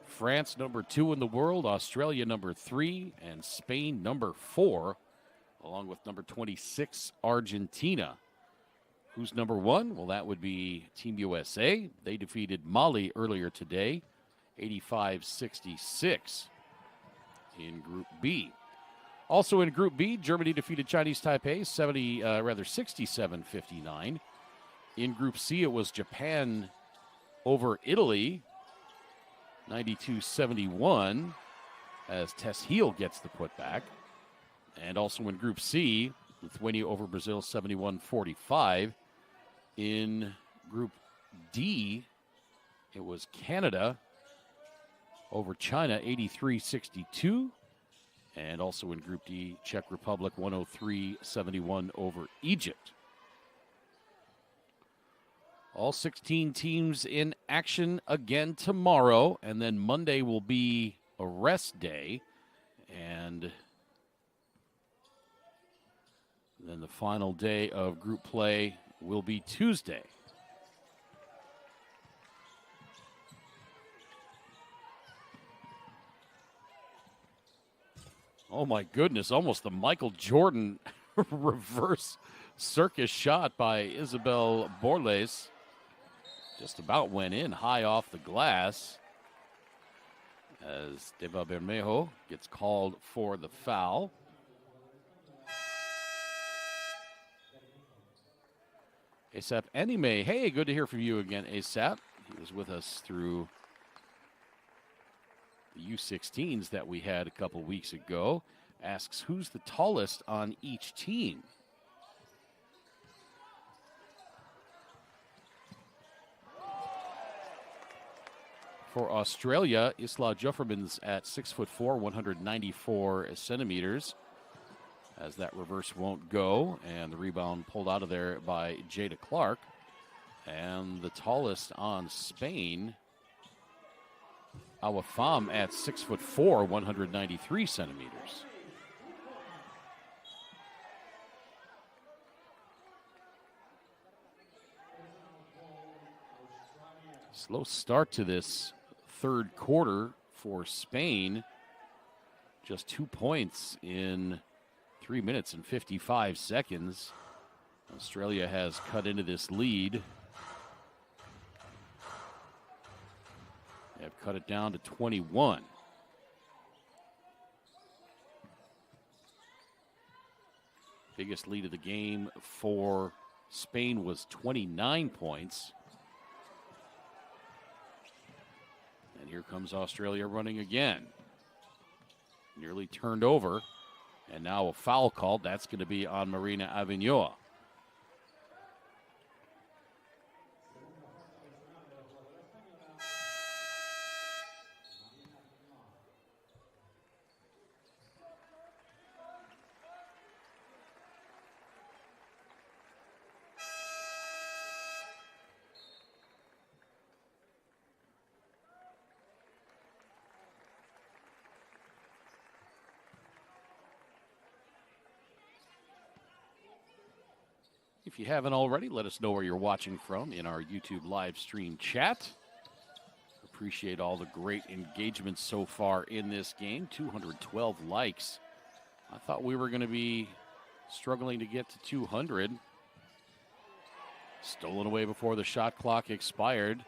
France, number 2 in the world, Australia, number 3, and Spain, number 4, along with number 26, Argentina. Who's number 1? Well, that would be Team USA. They defeated Mali earlier today, 85-66 in Group B. Also in Group B, Germany defeated Chinese Taipei, 67-59. In Group C, it was Japan over Italy, 92-71, as Tess Heel gets the putback. And also in Group C, Lithuania over Brazil, 71-45. In Group D, it was Canada over China, 83-62. And also in Group D, Czech Republic, 103-71 over Egypt. All 16 teams in action again tomorrow, and then Monday will be a rest day. And then the final day of group play will be Tuesday. Oh my goodness, almost the Michael Jordan reverse circus shot by Isabel Borles. Just about went in high off the glass as Deva Bermejo gets called for the foul. ASAP Anime. Hey, good to hear from you again, ASAP. He was with us through the U16s that we had a couple weeks ago. Asks, who's the tallest on each team? For Australia, Isla Jufferman's at 6'4", 194 centimeters. As that reverse won't go, and the rebound pulled out of there by Jada Clark. And the tallest on Spain, Awafam at 6'4", 193 centimeters. Slow start to this third quarter for Spain. Just 2 points in 3 minutes and 55 seconds. Australia has cut into this lead. They have cut it down to 21. Biggest lead of the game for Spain was 29 points. And here comes Australia running again. Nearly turned over. And now a foul called. That's going to be on Marina Avignoa. If you haven't already, let us know where you're watching from in our YouTube live stream chat. Appreciate all the great engagement so far in this game. 212 likes. I thought we were going to be struggling to get to 200. Stolen away before the shot clock expired.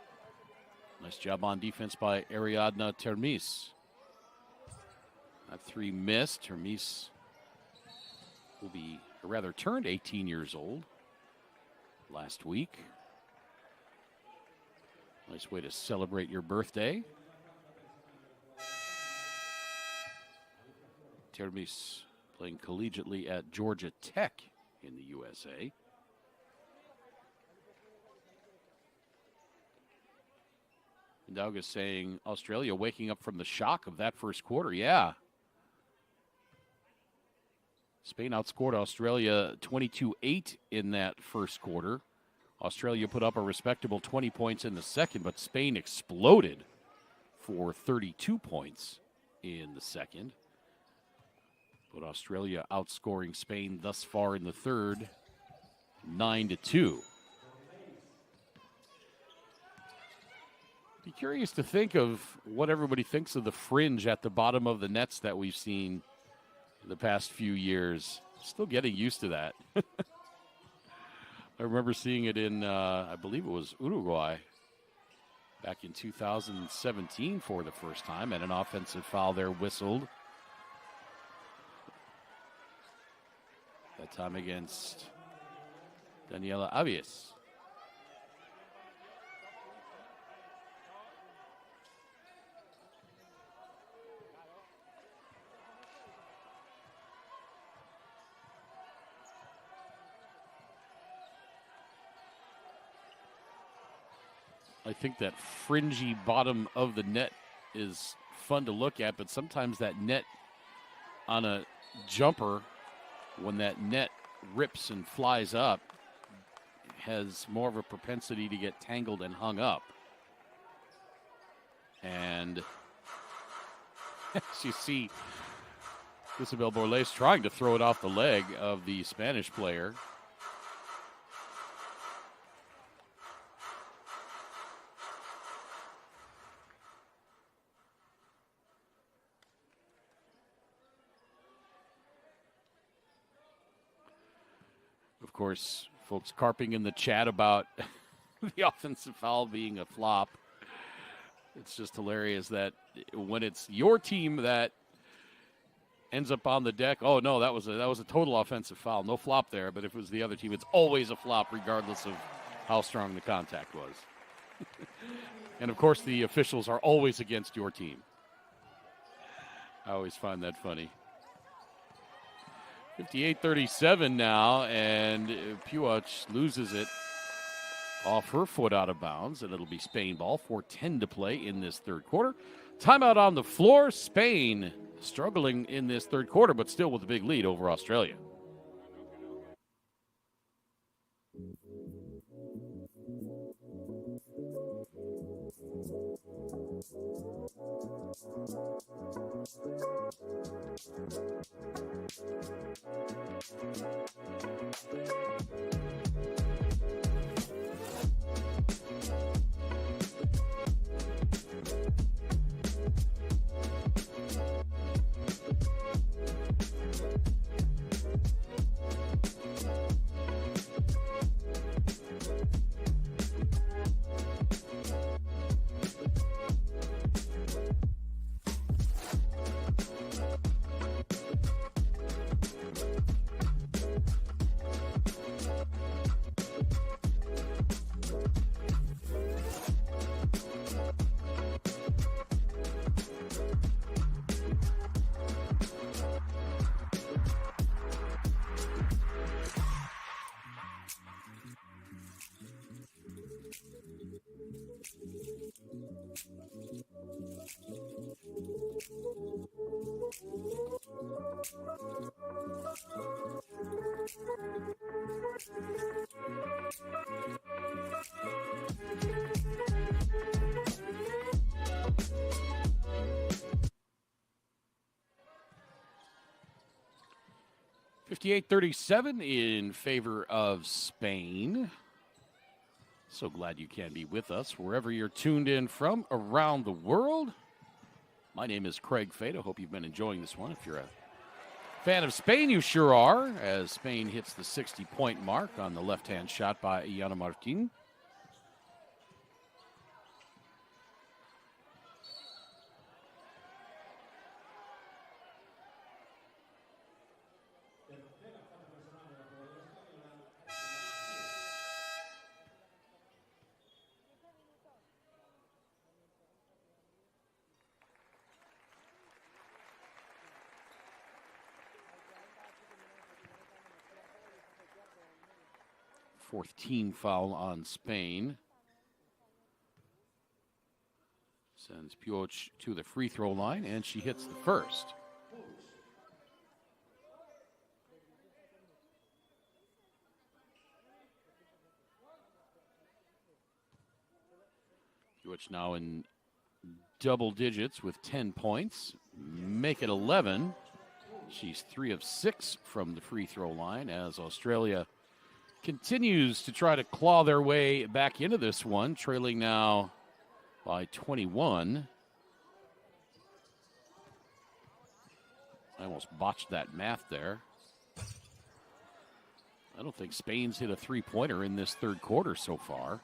Nice job on defense by Ariadna Termis. That three missed. Termis will be, or rather turned 18 years old last week. Nice way to celebrate your birthday. Termis playing collegiately at Georgia Tech in the USA. Ndauga saying Australia waking up from the shock of that first quarter. Yeah. Spain outscored Australia 22-8 in that first quarter. Australia put up a respectable 20 points in the second, but Spain exploded for 32 points in the second. But Australia outscoring Spain thus far in the third, 9-2. Be curious to think of what everybody thinks of the fringe at the bottom of the nets that we've seen the past few years. Still getting used to that. I remember seeing it in, I believe it was Uruguay, back in 2017 for the first time, and an offensive foul there whistled. That time against Daniela Avies. I think that fringy bottom of the net is fun to look at, but sometimes that net on a jumper, when that net rips and flies up, has more of a propensity to get tangled and hung up. And as you see, Isabel Borles trying to throw it off the leg of the Spanish player. Of course, folks carping in the chat about the offensive foul being a flop. It's just hilarious that when it's your team that ends up on the deck, oh no, that was a total offensive foul, no flop there. But if it was the other team, it's always a flop, regardless of how strong the contact was. And, of course, the officials are always against your team. I always find that funny. 58-37 now, and Pujols loses it off her foot out of bounds, and it'll be Spain ball. 4:10 to play in this third quarter. Timeout on the floor. Spain struggling in this third quarter, but still with a big lead over Australia. $58-37 in favor of Spain. So glad you can be with us wherever you're tuned in from around the world. My name is Craig Fade. I hope you've been enjoying this one. If you're a fan of Spain, you sure are, as Spain hits the 60-point mark on the left-hand shot by Iana Martin. Fourth team foul on Spain. Sends Pujols to the free throw line, and she hits the first. Pujols now in double digits with 10 points. Make it 11. She's 3 of 6 from the free throw line as Australia continues to try to claw their way back into this one, trailing now by 21. I almost botched that math there. I don't think Spain's hit a three-pointer in this third quarter so far.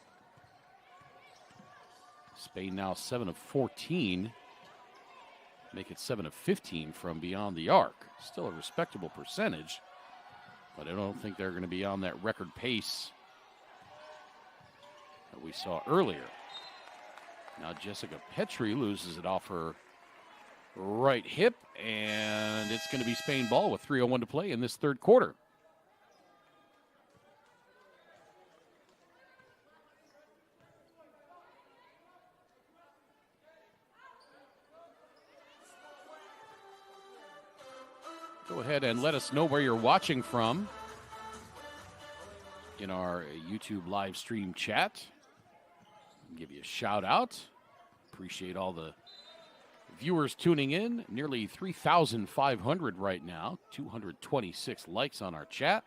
Spain now 7 of 14. Make it 7 of 15 from beyond the arc. Still a respectable percentage, but I don't think they're going to be on that record pace that we saw earlier. Now Jessica Petrie loses it off her right hip, and it's going to be Spain ball with 3:01 to play in this third quarter. Go ahead and let us know where you're watching from in our YouTube live stream chat. I'll give you a shout out. Appreciate all the viewers tuning in. Nearly 3,500 right now. 226 likes on our chat.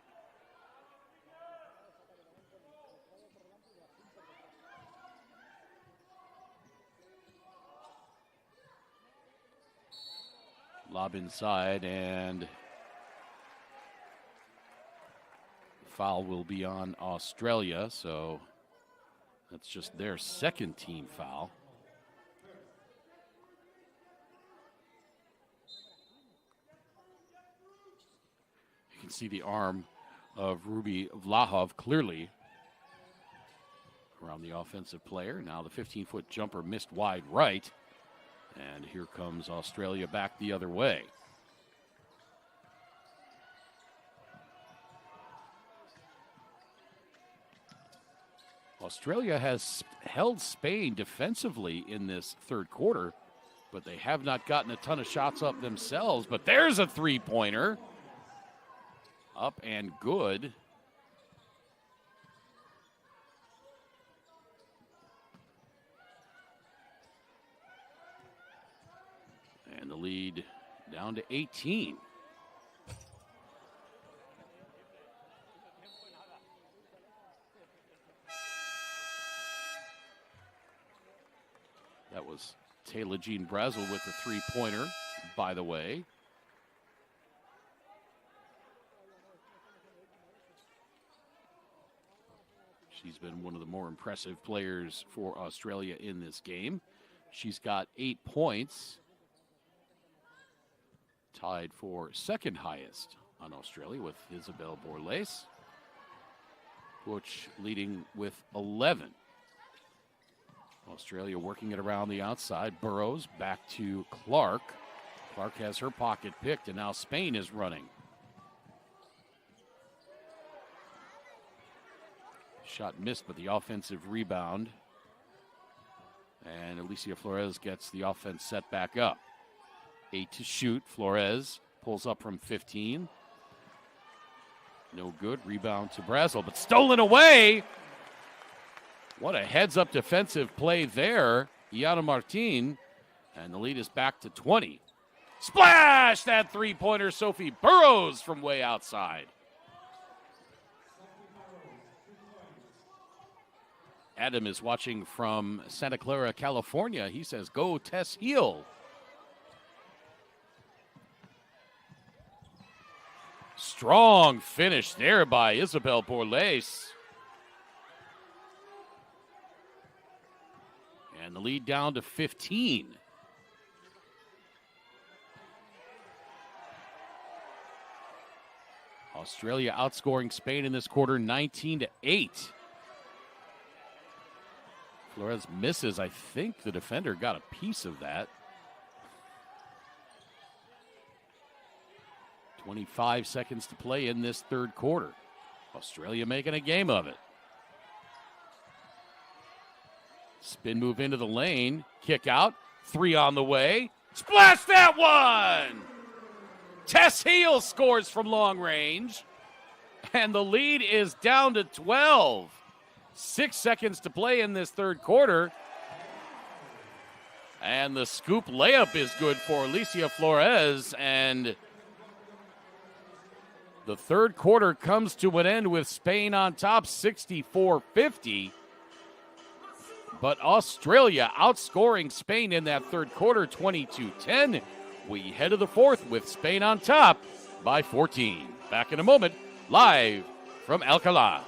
Lob inside, and foul will be on Australia, so that's just their second team foul. You can see the arm of Ruby Vlahov clearly around the offensive player. Now the 15-foot jumper missed wide right. And here comes Australia back the other way. Australia has held Spain defensively in this third quarter, but they have not gotten a ton of shots up themselves. But there's a three-pointer. Up and good. And the lead down to 18. That was Taylor Jean Brazel with the three-pointer, by the way. She's been one of the more impressive players for Australia in this game. She's got 8 points, tied for second highest on Australia with Isabel Borles. Butch leading with 11. Australia working it around the outside. Burrows back to Clark. Clark has her pocket picked, and now Spain is running. Shot missed, but the offensive rebound. And Alicia Flores gets the offense set back up. 8 to shoot. Flores pulls up from 15. No good. Rebound to Brazel, but stolen away. What a heads-up defensive play there. Iana Martin. And the lead is back to 20. Splash! That three-pointer, Sophie Burrows from way outside. Adam is watching from Santa Clara, California. He says, go Tess Heel. Strong finish there by Isabel Borles. And the lead down to 15. Australia outscoring Spain in this quarter 19-8. Flores misses. I think the defender got a piece of that. 25 seconds to play in this third quarter. Australia making a game of it. Spin move into the lane. Kick out. 3 on the way. Splash that one! Tess Heel scores from long range. And the lead is down to 12. 6 seconds to play in this third quarter. And the scoop layup is good for Alicia Flores. And the third quarter comes to an end with Spain on top 64-50. But Australia outscoring Spain in that third quarter 22-10. We head to the fourth with Spain on top by 14. Back in a moment, live from Alcalá.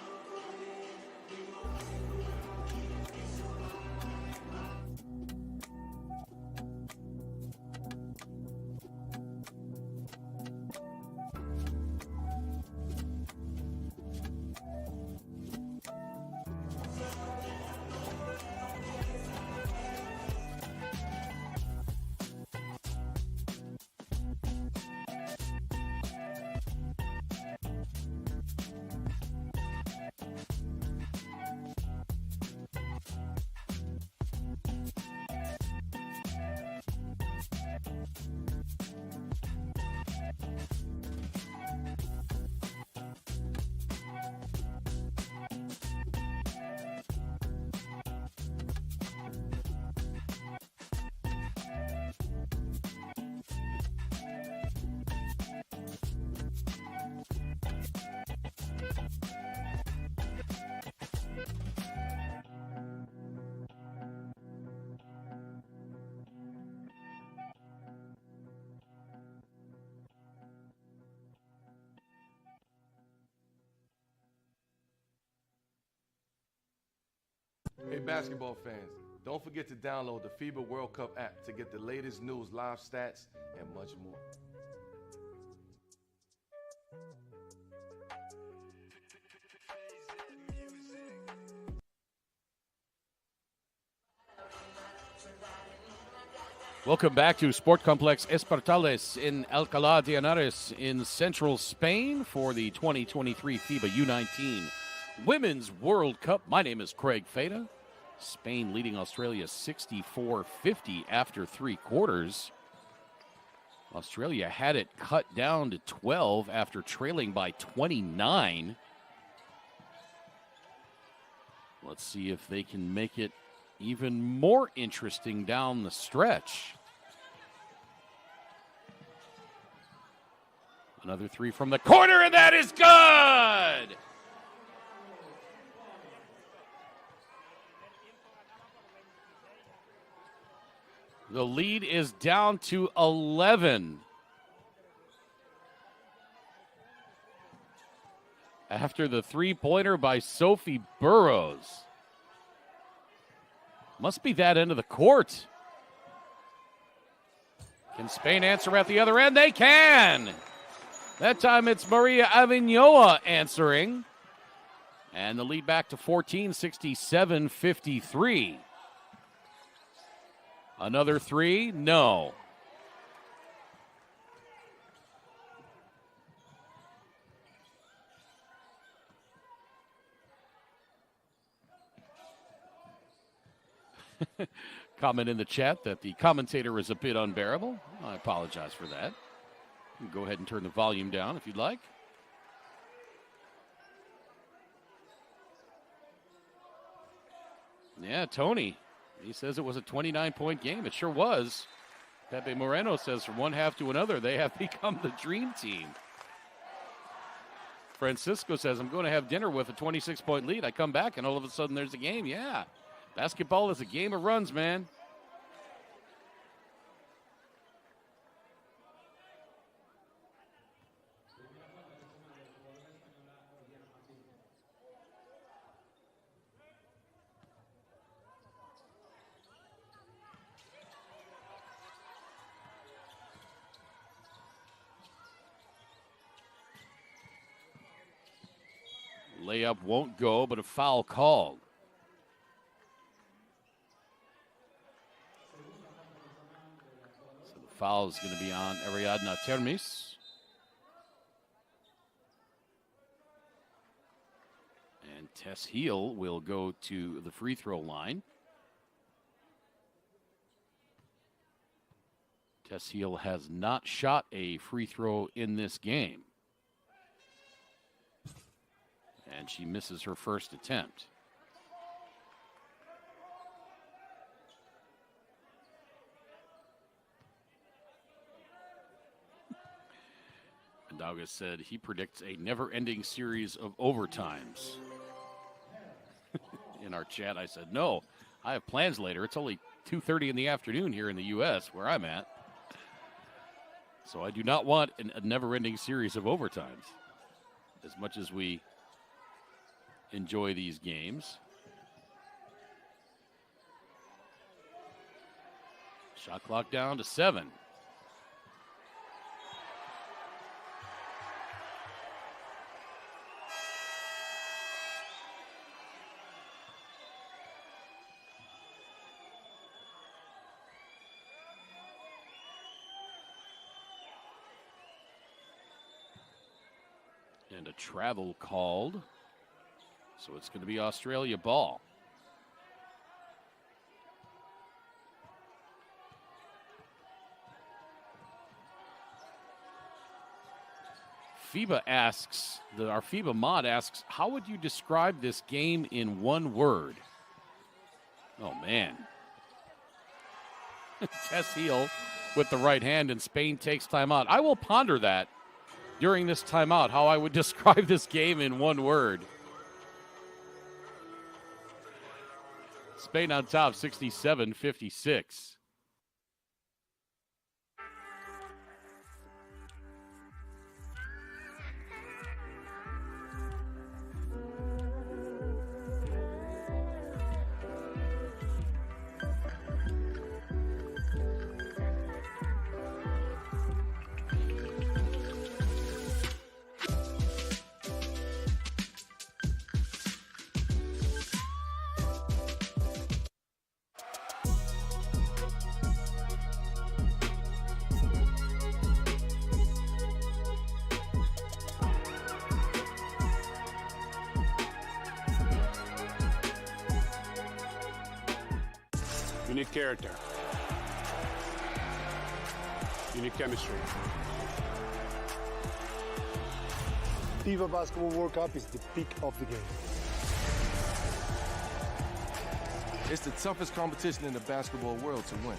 Hey, basketball fans, don't forget to download the FIBA World Cup app to get the latest news, live stats, and much more. Welcome back to Sport Complex Espartales in Alcalá de Henares in central Spain for the 2023 FIBA U19 Women's World Cup. My name is Craig Feda. Spain leading Australia 64-50 after three quarters. Australia had it cut down to 12 after trailing by 29. Let's see if they can make it even more interesting down the stretch. Another three from the corner, and that is good! The lead is down to 11. After the three-pointer by Sophie Burrows. Must be that end of the court. Can Spain answer at the other end? They can! That time it's Maria Avinoa answering. And the lead back to 14, 67-53. Another three? No. Comment in the chat that the commentator is a bit unbearable. I apologize for that. You can go ahead and turn the volume down if you'd like. Yeah, Tony. He says it was a 29-point game. It sure was. Pepe Moreno says from one half to another, they have become the dream team. Francisco says, I'm going to have dinner with a 26-point lead. I come back, and all of a sudden there's a game. Yeah. Basketball is a game of runs, man. Layup won't go, but a foul called. So the foul is going to be on Ariadna Termis. And Tess Heel will go to the free throw line. Tess Heel has not shot a free throw in this game. And she misses her first attempt. Andaugas said he predicts a never-ending series of overtimes. In our chat, I said, no, I have plans later. It's only 2:30 in the afternoon here in the U.S., where I'm at. So I do not want a never-ending series of overtimes. As much as we enjoy these games. Shot clock down to 7. And a travel called. So it's going to be Australia ball. FIBA asks, our FIBA mod asks, how would you describe this game in one word? Oh, man. Tess Heel with the right hand, and Spain takes timeout. I will ponder that during this timeout, how I would describe this game in one word. Spain on top, 67-56. You need character. You need chemistry. FIBA Basketball World Cup is the peak of the game. It's the toughest competition in the basketball world to win.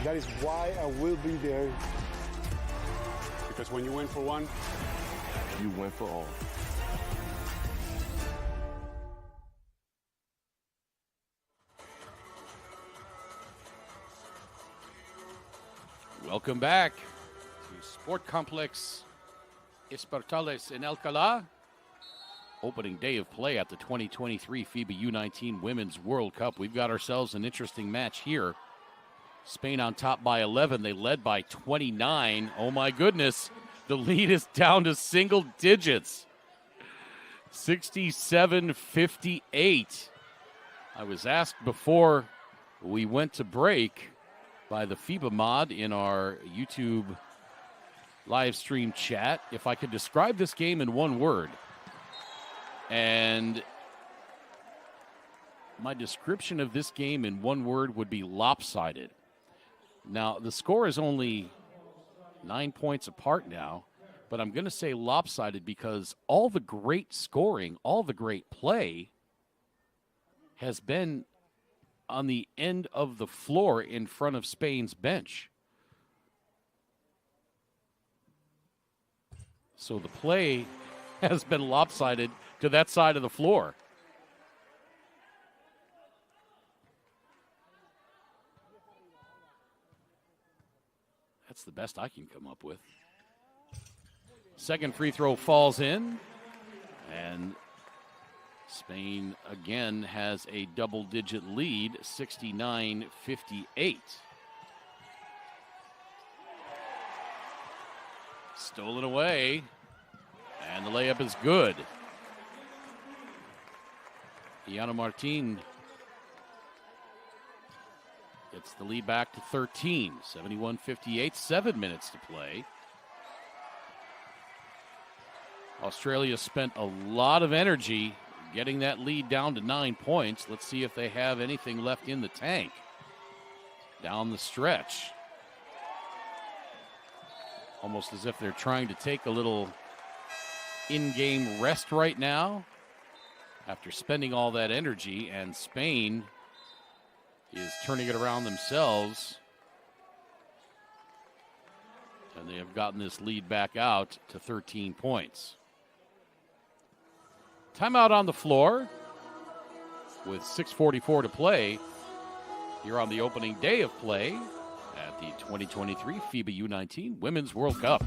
That is why I will be there. Because when you win for one, You win for all. Welcome back to Sport Complex Espartales in Alcalá. Opening day of play at the 2023 FIBA U19 Women's World Cup. We've got ourselves an interesting match here. Spain on top by 11. They led by 29. Oh my goodness. The lead is down to single digits. 67-58. I was asked before we went to break by the FIBA mod in our YouTube live stream chat if I could describe this game in one word. And my description of this game in one word would be lopsided. Now, the score is only 9 points apart now, but I'm going to say lopsided because all the great scoring, all the great play has been on the end of the floor in front of Spain's bench. So the play has been lopsided to that side of the floor. That's the best I can come up with. Second free throw falls in, and Spain again has a double-digit lead, 69-58. Stolen away, and the layup is good. Iana Martin gets the lead back to 13, 71-58, 7 minutes to play. Australia spent a lot of energy getting that lead down to 9 points. Let's see if they have anything left in the tank down the stretch. Almost as if they're trying to take a little in-game rest right now after spending all that energy, and Spain is turning it around themselves. And they have gotten this lead back out to 13 points. Timeout on the floor with 6:44 to play here on the opening day of play at the 2023 FIBA U19 Women's World Cup.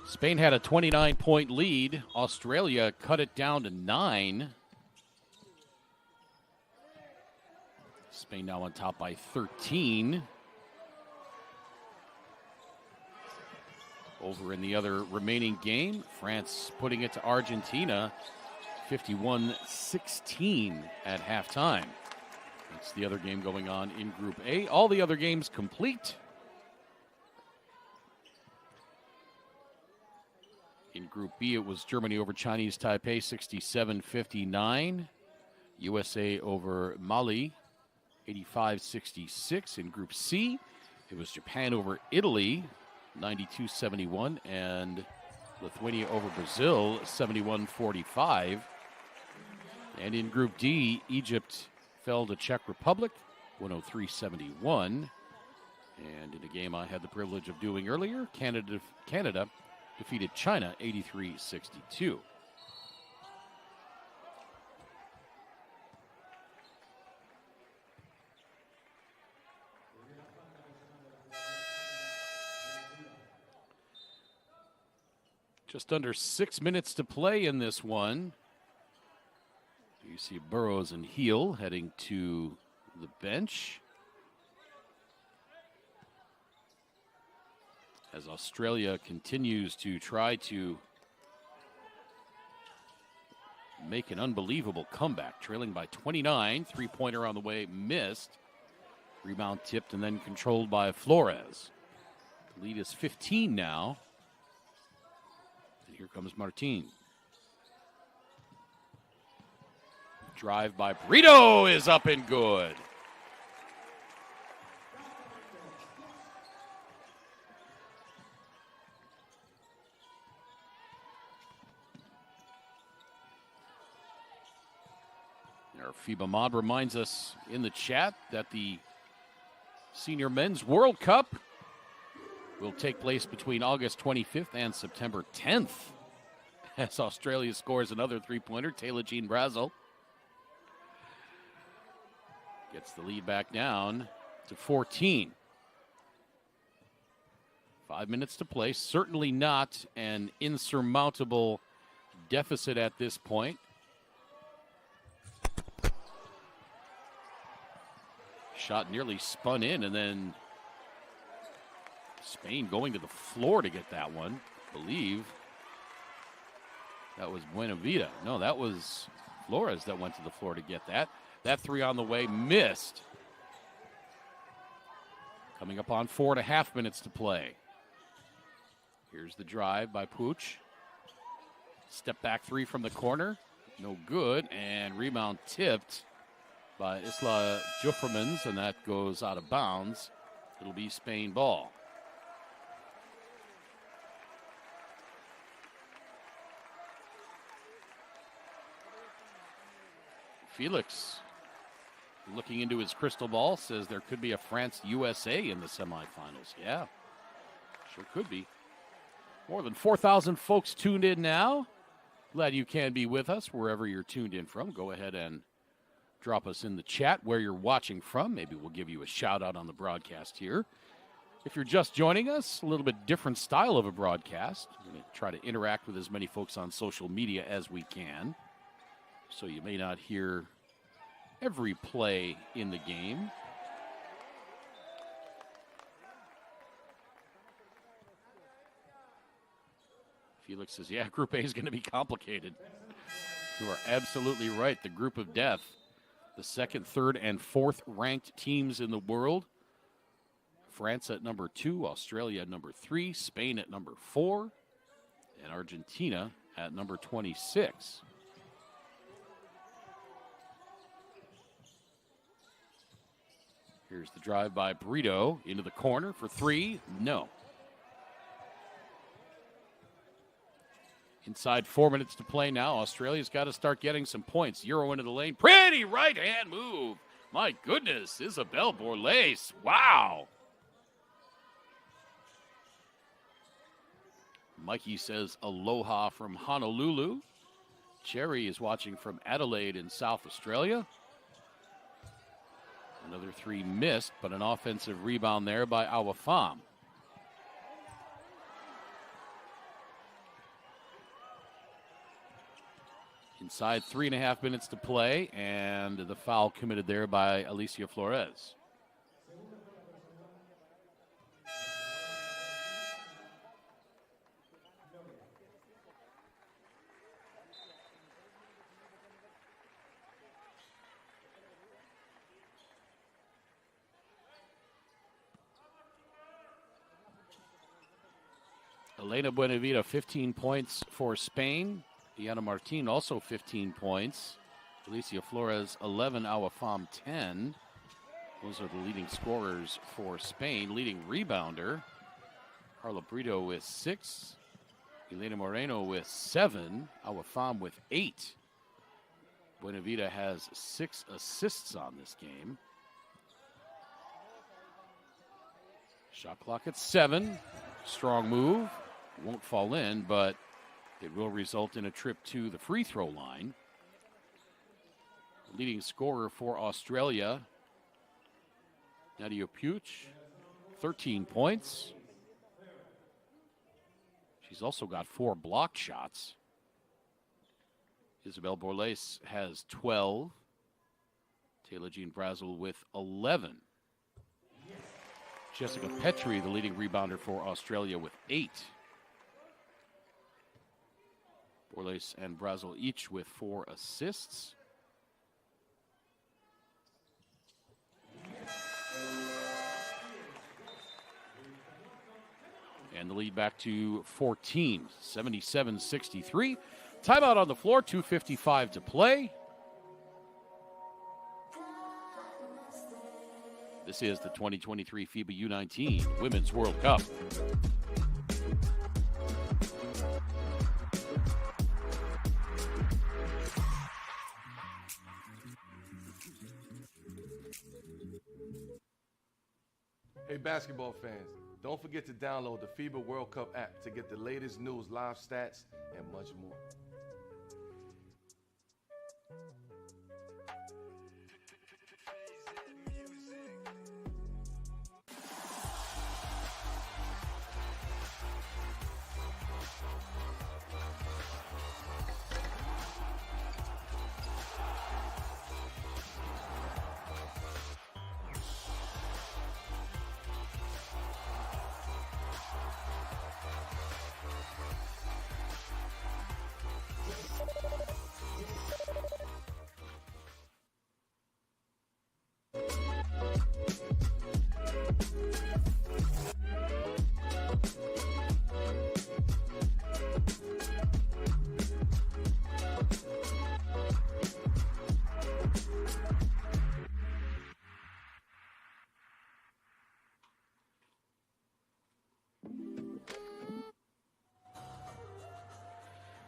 Spain had a 29-point lead. Australia cut it down to 9. Spain now on top by 13. Over in the other remaining game, France putting it to Argentina, 51-16 at halftime. That's the other game going on in Group A. All the other games complete. In Group B, it was Germany over Chinese Taipei, 67-59. USA over Mali, 85-66. In Group C, it was Japan over Italy, 92-71, and Lithuania over Brazil, 71-45. And in Group D, Egypt fell to Czech Republic, 103-71. And in a game I had the privilege of doing earlier, Canada defeated China, 83-62. Just under 6 minutes to play in this one. You see Burrows and Heel heading to the bench as Australia continues to try to make an unbelievable comeback, trailing by 29. Three-pointer on the way, missed. Rebound tipped and then controlled by Flores. The lead is 15 now. And here comes Martin. Drive by Brito is up and good. Our FIBA mod reminds us in the chat that the Senior Men's World Cup will take place between August 25th and September 10th as Australia scores another three-pointer. Taylor Jean Brazel gets the lead back down to 14. 5 minutes to play. Certainly not an insurmountable deficit at this point. Shot nearly spun in, and then Spain going to the floor to get that one. I believe that was Buenavida. No, that was Flores that went to the floor to get that. That three on the way, missed. Coming up on 4.5 minutes to play. Here's the drive by Puig. Step back three from the corner. No good, and rebound tipped by Isla Juffermans, and that goes out of bounds. It'll be Spain ball. Felix, looking into his crystal ball, says there could be a France-USA in the semifinals. Yeah, sure could be. More than 4,000 folks tuned in now. Glad you can be with us wherever you're tuned in from. Go ahead and drop us in the chat where you're watching from. Maybe we'll give you a shout out on the broadcast here. If you're just joining us, a little bit different style of a broadcast. We're going to try to interact with as many folks on social media as we can. So you may not hear every play in the game. Felix says, yeah, Group A is going to be complicated. You are absolutely right. The group of death. The second, third, and fourth ranked teams in the world. France at number 2, Australia at number 3, Spain at number 4, and Argentina at number 26. Here's the drive by Brito into the corner for three. No. Inside 4 minutes to play now. Australia's got to start getting some points. Euro into the lane. Pretty right-hand move. My goodness, Isabel Borlase. Wow. Mikey says aloha from Honolulu. Cherry is watching from Adelaide in South Australia. Another three missed, but an offensive rebound there by Awafam. Inside 3.5 minutes to play, and the foul committed there by Alicia Flores. Elena Buenavida, 15 points for Spain. Diana Martin also 15 points. Alicia Flores, 11. Awafam, 10. Those are the leading scorers for Spain. Leading rebounder, Carla Brito with 6. Elena Moreno with 7. Awafam with 8. Buenavida has 6 assists on this game. Shot clock at 7. Strong move. Won't fall in, but it will result in a trip to the free throw line. Leading scorer for Australia, Nadia Puig, 13 points. She's also got 4 blocked shots. Isabel Borles has 12. Taylor Jean Brazel with 11. Jessica Petrie, the leading rebounder for Australia, with 8. Borles and Brazel each with 4 assists. And the lead back to 14, 77-63. Timeout on the floor, 2:55 to play. This is the 2023 FIBA U19 Women's World Cup. Hey, basketball fans, don't forget to download the FIBA World Cup app to get the latest news, live stats, and much more.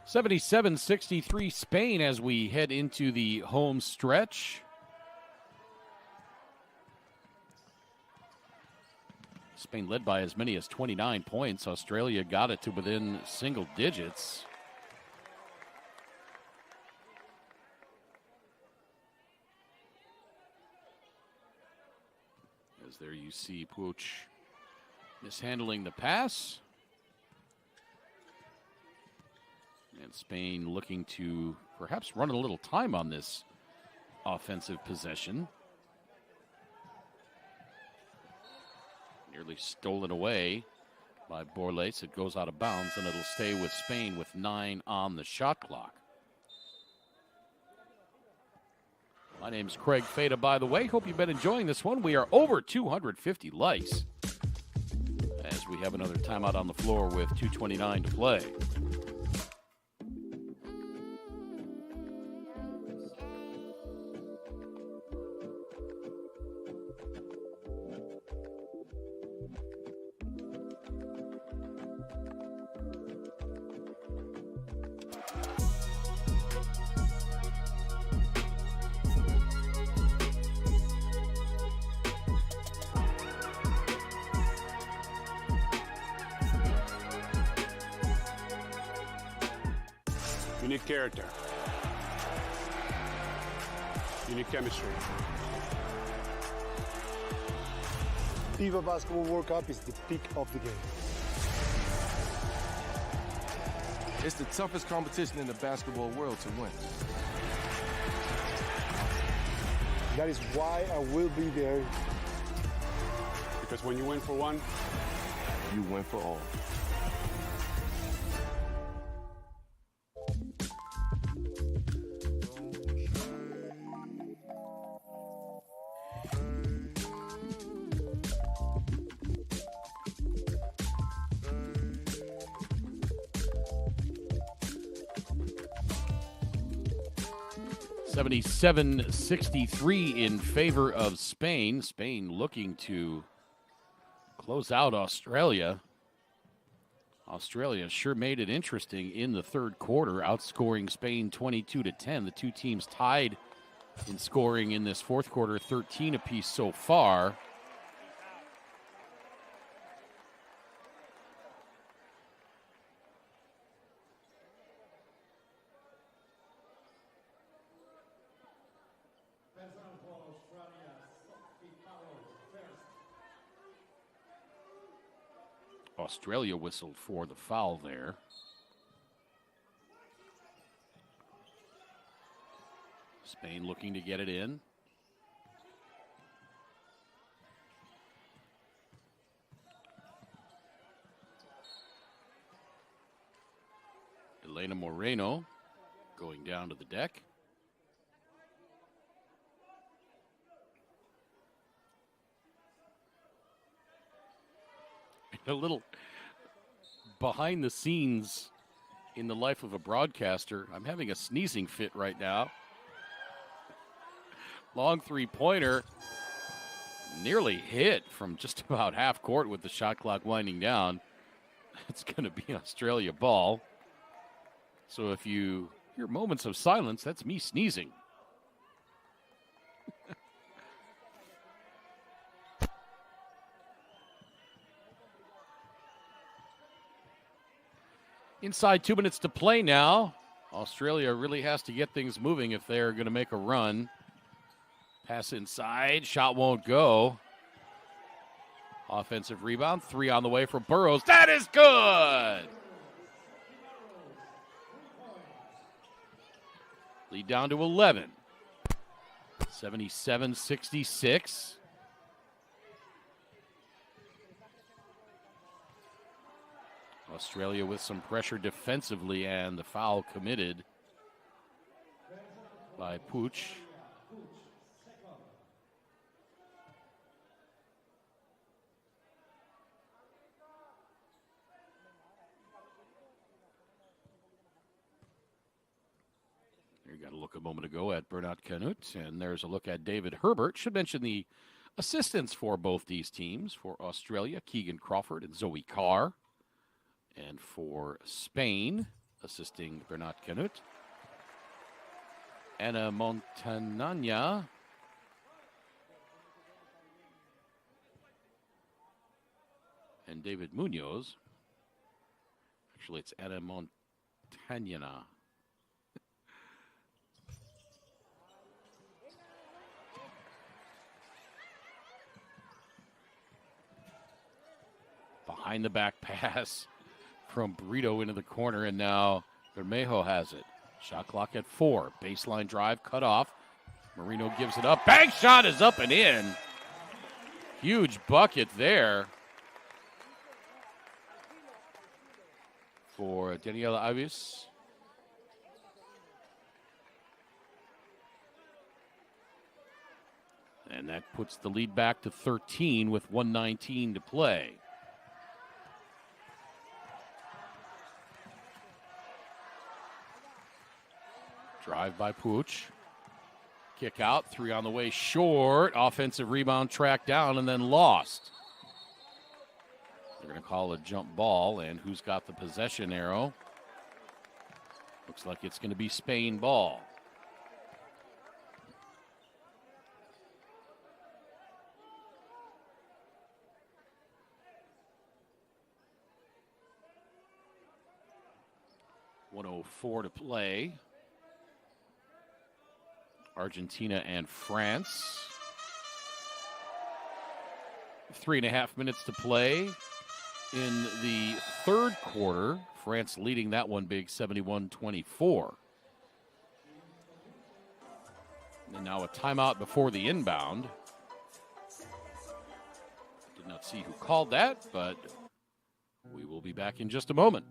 (77-63) Spain as we head into the home stretch. Spain led by as many as 29 points. Australia got it to within single digits. As there you see Puig mishandling the pass. And Spain looking to perhaps run a little time on this offensive possession. Nearly stolen away by Borles. It goes out of bounds, and it'll stay with Spain with 9 on the shot clock. My name's Craig Fada, by the way. Hope you've been enjoying this one. We are over 250 likes as we have another timeout on the floor with 2:29 to play. You need character. You need chemistry. FIBA Basketball World Cup is the peak of the game. It's the toughest competition in the basketball world to win. That is why I will be there. Because when you win for one, You win for all. 77-63 in favor of Spain. Spain looking to close out Australia. Australia sure made it interesting in the third quarter, outscoring Spain 22-10. The two teams tied in scoring in this fourth quarter, 13 apiece so far. Australia whistled for the foul there. Spain looking to get it in. Elena Moreno going down to the deck. A little behind the scenes in the life of a broadcaster. I'm having a sneezing fit right now. Long three-pointer, nearly hit from just about half court with the shot clock winding down. It's going to be Australia ball. So if you hear moments of silence, that's me sneezing. Inside 2 minutes to play now. Australia really has to get things moving if they're going to make a run. Pass inside. Shot won't go. Offensive rebound. 3 on the way for Burrows. That is good! Lead down to 11. 77-66. Australia with some pressure defensively, and the foul committed by Puig. You got a look a moment ago at Bernat Canut, and there's a look at David Herbert. Should mention the assistants for both these teams. For Australia, Keegan Crawford and Zoe Carr. And for Spain, assisting Bernat Canut, Ana Montaña and David Munoz. Actually, it's Ana Montaña. Behind the back pass from Burrito into the corner, and now Bermejo has it. Shot clock at 4. Baseline drive cut off. Marino gives it up. Bank shot is up and in. Huge bucket there for Daniela Alves. And that puts the lead back to 13 with 1:19 to play. Drive by Puig. Kick out, 3 on the way, short. Offensive rebound tracked down and then lost. They're going to call a jump ball, and who's got the possession arrow? Looks like it's going to be Spain ball. .104 to play. Argentina and France. 3.5 minutes to play in the third quarter. France leading that one big, 71-24. And now a timeout before the inbound. Did not see who called that, but we will be back in just a moment.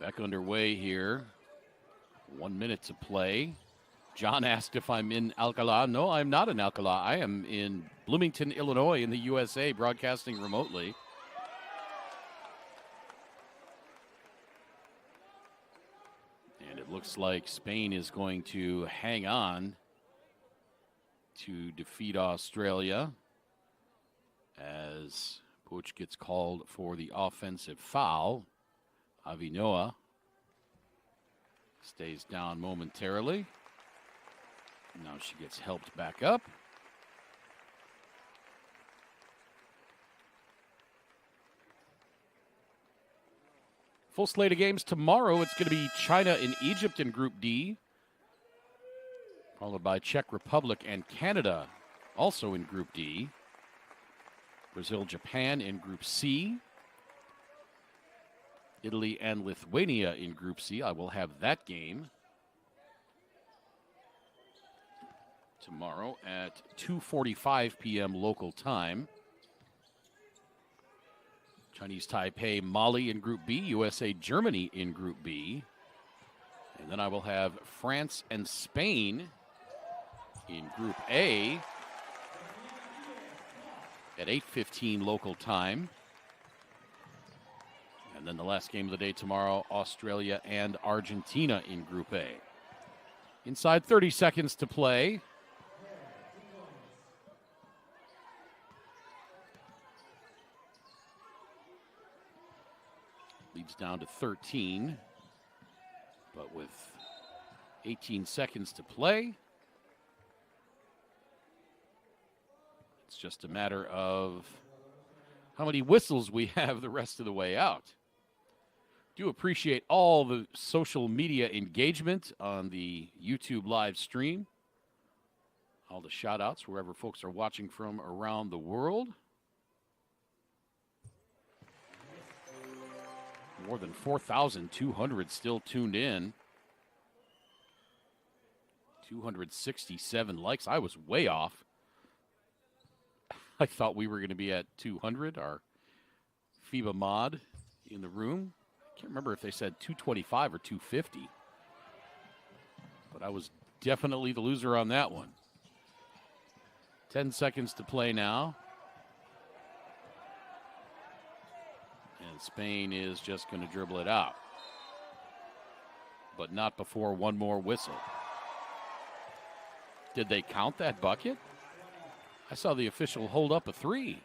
Back underway here. 1 minute to play. John asked if I'm in Alcala. No, I'm not in Alcala. I am in Bloomington, Illinois, in the USA, broadcasting remotely. And it looks like Spain is going to hang on to defeat Australia as Puig gets called for the offensive foul. Avinoa stays down momentarily. Now she gets helped back up. Full slate of games tomorrow. It's going to be China and Egypt in Group D, followed by Czech Republic and Canada, also in Group D. Brazil, Japan in Group C. Italy and Lithuania in Group C. I will have that game tomorrow at 2:45 p.m. local time. Chinese Taipei, Mali in Group B, USA, Germany in Group B. And then I will have France and Spain in Group A at 8:15 local time. And then the last game of the day tomorrow, Australia and Argentina in Group A. Inside 30 seconds to play. Leads down to 13, but with 18 seconds to play, it's just a matter of how many whistles we have the rest of the way out. Do appreciate all the social media engagement on the YouTube live stream. All the shout outs wherever folks are watching from around the world. More than 4,200 still tuned in. 267 likes. I was way off. I thought we were going to be at 200. Our FIBA mod in the room. I can't remember if they said 225 or 250. But I was definitely the loser on that one. 10 seconds to play now. And Spain is just going to dribble it out. But not before one more whistle. Did they count that bucket? I saw the official hold up a three.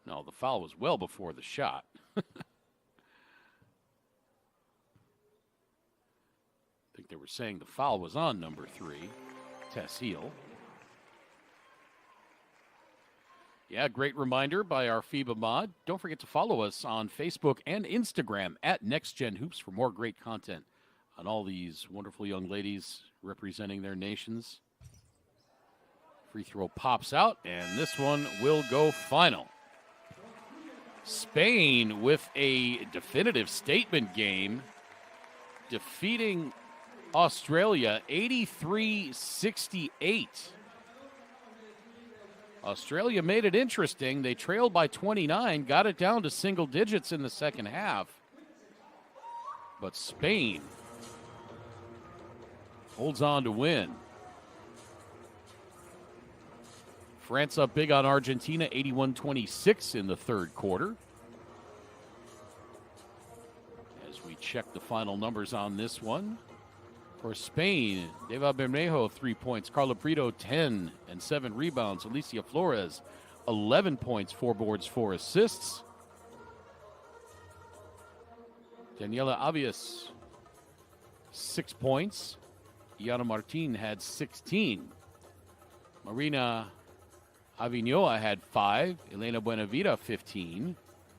No, the foul was well before the shot. I think they were saying the foul was on number 3, Tess Heel. Yeah, great reminder by our FIBA mod. Don't forget to follow us on Facebook and Instagram at NextGen Hoops for more great content on all these wonderful young ladies representing their nations. Free throw pops out, and this one will go final. Spain with a definitive statement game, defeating Australia 83-68. Australia made it interesting. They trailed by 29, got it down to single digits in the second half. But Spain holds on to win. France up big on Argentina, 81-26 in the third quarter. As we check the final numbers on this one. For Spain, Deva Bermejo, 3 points. Carla Brito, 10 and 7 rebounds. Alicia Flores, 11 points, 4 boards, 4 assists. Daniela Avias, 6 points. Iana Martin had 16. Marina Avinoa had 5. Elena Buenavida, 15.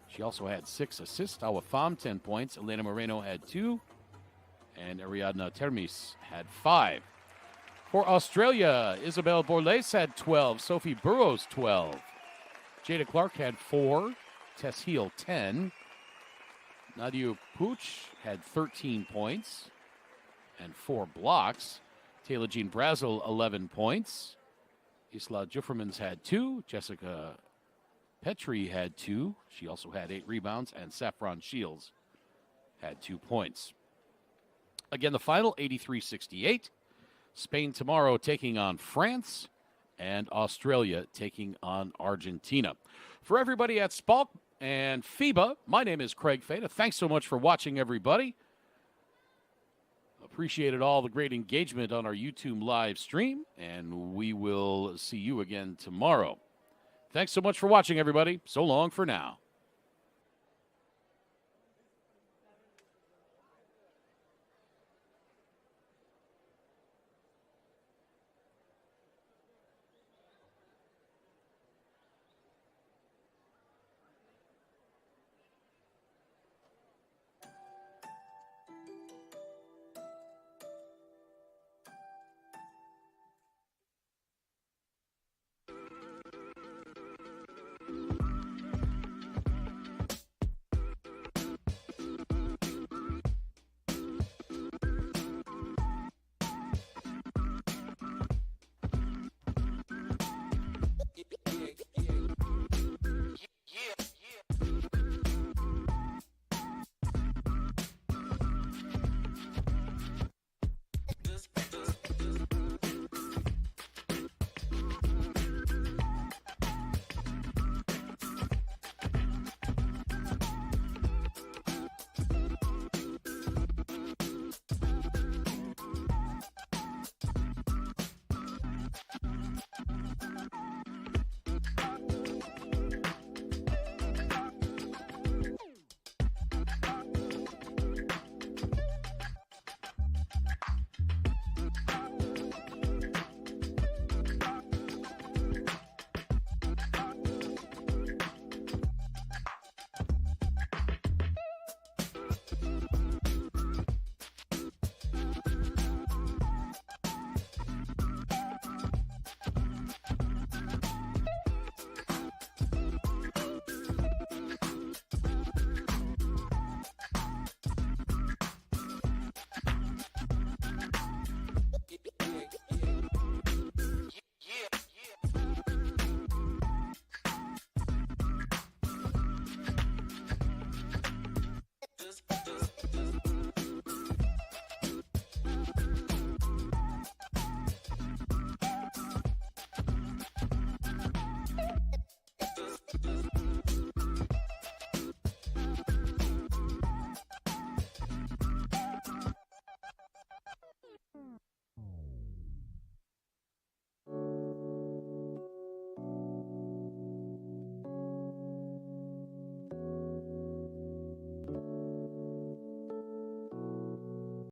She also had 6 assists. Awa Pham, 10 points. Elena Moreno had 2. And Ariadna Termes had 5. For Australia, Isabel Borles had 12. Sophie Burrows, 12. Jada Clark had 4. Tess Heel, 10. Nadia Puig had 13 points and 4 blocks. Taylor Jean Brazel, 11 points. Isla Juffermans had 2. Jessica Petrie had 2. She also had 8 rebounds. And Saffron Shields had 2 points. Again, the final 83-68. Spain tomorrow taking on France, and Australia taking on Argentina. For everybody at Spalk and FIBA, my name is Craig Fada. Thanks so much for watching, everybody. Appreciated all the great engagement on our YouTube live stream, and we will see you again tomorrow. Thanks so much for watching, everybody. So long for now.